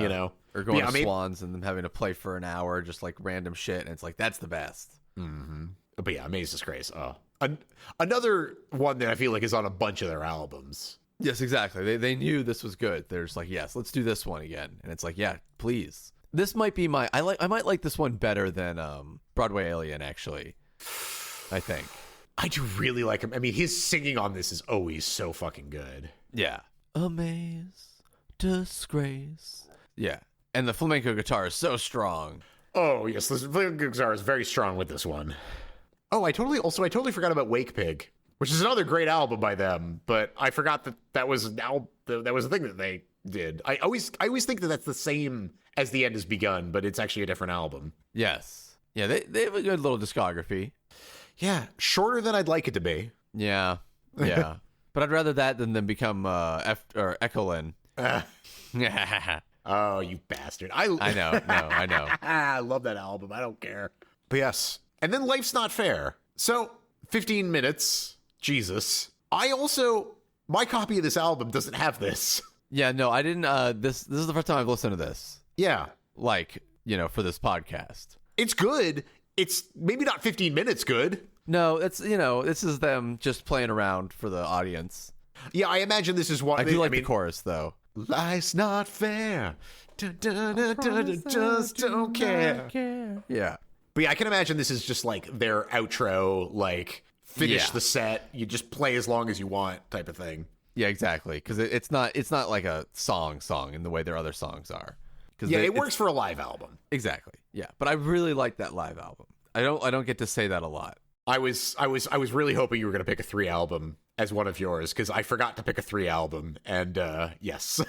Or But going yeah, to I mean- Swans and them having to play for an hour, just like random shit. And it's like, that's the best. But yeah, Amazed Disgrace. Oh. Another one that I feel like is on a bunch of their albums. Yes, exactly. They knew this was good. They're just like, yes, let's do this one again. And it's like, yeah, please. This might be I might like this one better than Broadway Alien, actually. I think. I do really like him. I mean, his singing on this is always so fucking good. Yeah. Amaze, disgrace. Yeah. And the flamenco guitar is so strong. Oh, yes, the flamenco guitar is very strong with this one. Oh, I totally forgot about Wake Pig, which is another great album by them, but I forgot that was a thing that they did. I always think that that's the same as The End Has Begun, but it's actually a different album. Yes. Yeah, they have a good little discography. Yeah, shorter than I'd like it to be. Yeah. Yeah. But I'd rather that than them become Echolin. Oh, you bastard. I I know. No, I know. I love that album. I don't care. But yes. And then Life's Not Fair. So, 15 minutes. Jesus. My copy of this album doesn't have this. Yeah, no, I didn't. This is the first time I've listened to this. Yeah. Like, for this podcast. It's good. It's maybe not 15 minutes good. No, it's this is them just playing around for the audience. Yeah, I imagine this is what I do like the chorus though. Life's not fair. Dun, dun, dun, dun, dun, just don't care. Yeah. But yeah, I can imagine this is just like their outro, like finish the set, you just play as long as you want type of thing. Yeah, exactly. Because it's not like a song in the way their other songs are. Yeah, it works for a live album. Exactly. Yeah, but I really like that live album. I don't get to say that a lot. I was really hoping you were going to pick a 3 album as one of yours because I forgot to pick a 3 album, and yes.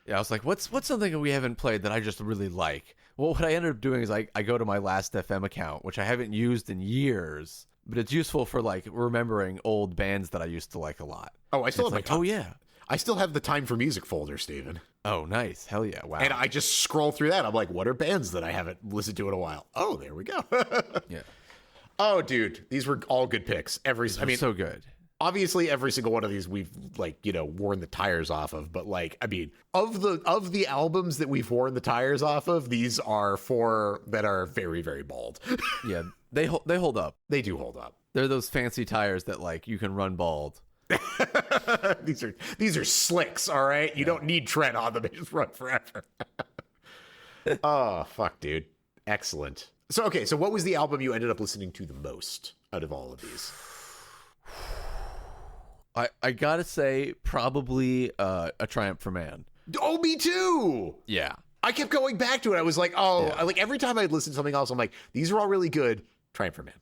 Yeah, I was like, what's something that we haven't played that I just really like? Well, what I ended up doing is I go to my Last FM account, which I haven't used in years, but it's useful for like remembering old bands that I used to like a lot. Oh, I still have oh yeah, I still have the Time for Music folder, Steven. Oh, nice. Hell yeah. Wow. And I just scroll through that. I'm like, what are bands that I haven't listened to in a while? Oh, there we go. Yeah. Oh, dude, these were all good picks. I mean, so good. Obviously, every single one of these we've worn the tires off of. But like, I mean, of the albums that we've worn the tires off of, these are 4 that are very, very bald. Yeah, they hold up. They do hold up. They're those fancy tires that like you can run bald. These are slicks, all right? You don't need tread on them. They just run forever. Oh, fuck, dude. Excellent. So, okay, so what was the album you ended up listening to the most out of all of these? I gotta say, probably A Triumph for Man. Oh, me too! Yeah. I kept going back to it. I was like, like every time I'd listen to something else, I'm like, these are all really good. Triumph for Man.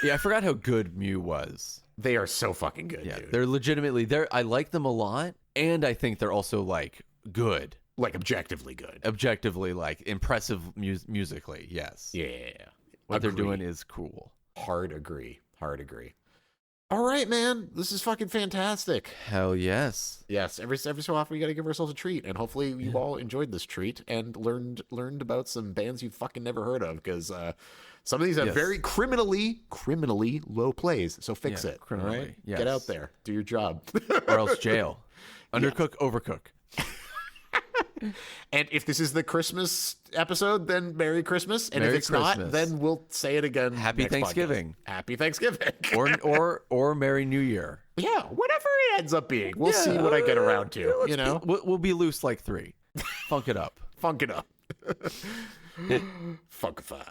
Yeah, I forgot how good Mew was. They are so fucking good, Yeah, dude. they're legitimately, I like them a lot, and I think they're also, like, good. Like, objectively good. Objectively, like, impressive musically, yes. Yeah. What they're doing is cool. Hard agree. All right, man. This is fucking fantastic. Hell yes. Yes, every so often we got to give ourselves a treat, and hopefully you all enjoyed this treat and learned about some bands you fucking never heard of, because some of these have very criminally low plays. So fix it. Criminally. All right? Yes. Get out there, do your job, Or else jail. Undercook, overcook. And if this is the Christmas episode, then Merry Christmas. And Merry if it's Christmas. not, then we'll say it again. Happy next Thanksgiving. podcast. Happy Thanksgiving. or Merry New Year. Yeah, whatever it ends up being. We'll see what I get around to. We'll be loose like 3. Funk it up. Funk it up. Funkify.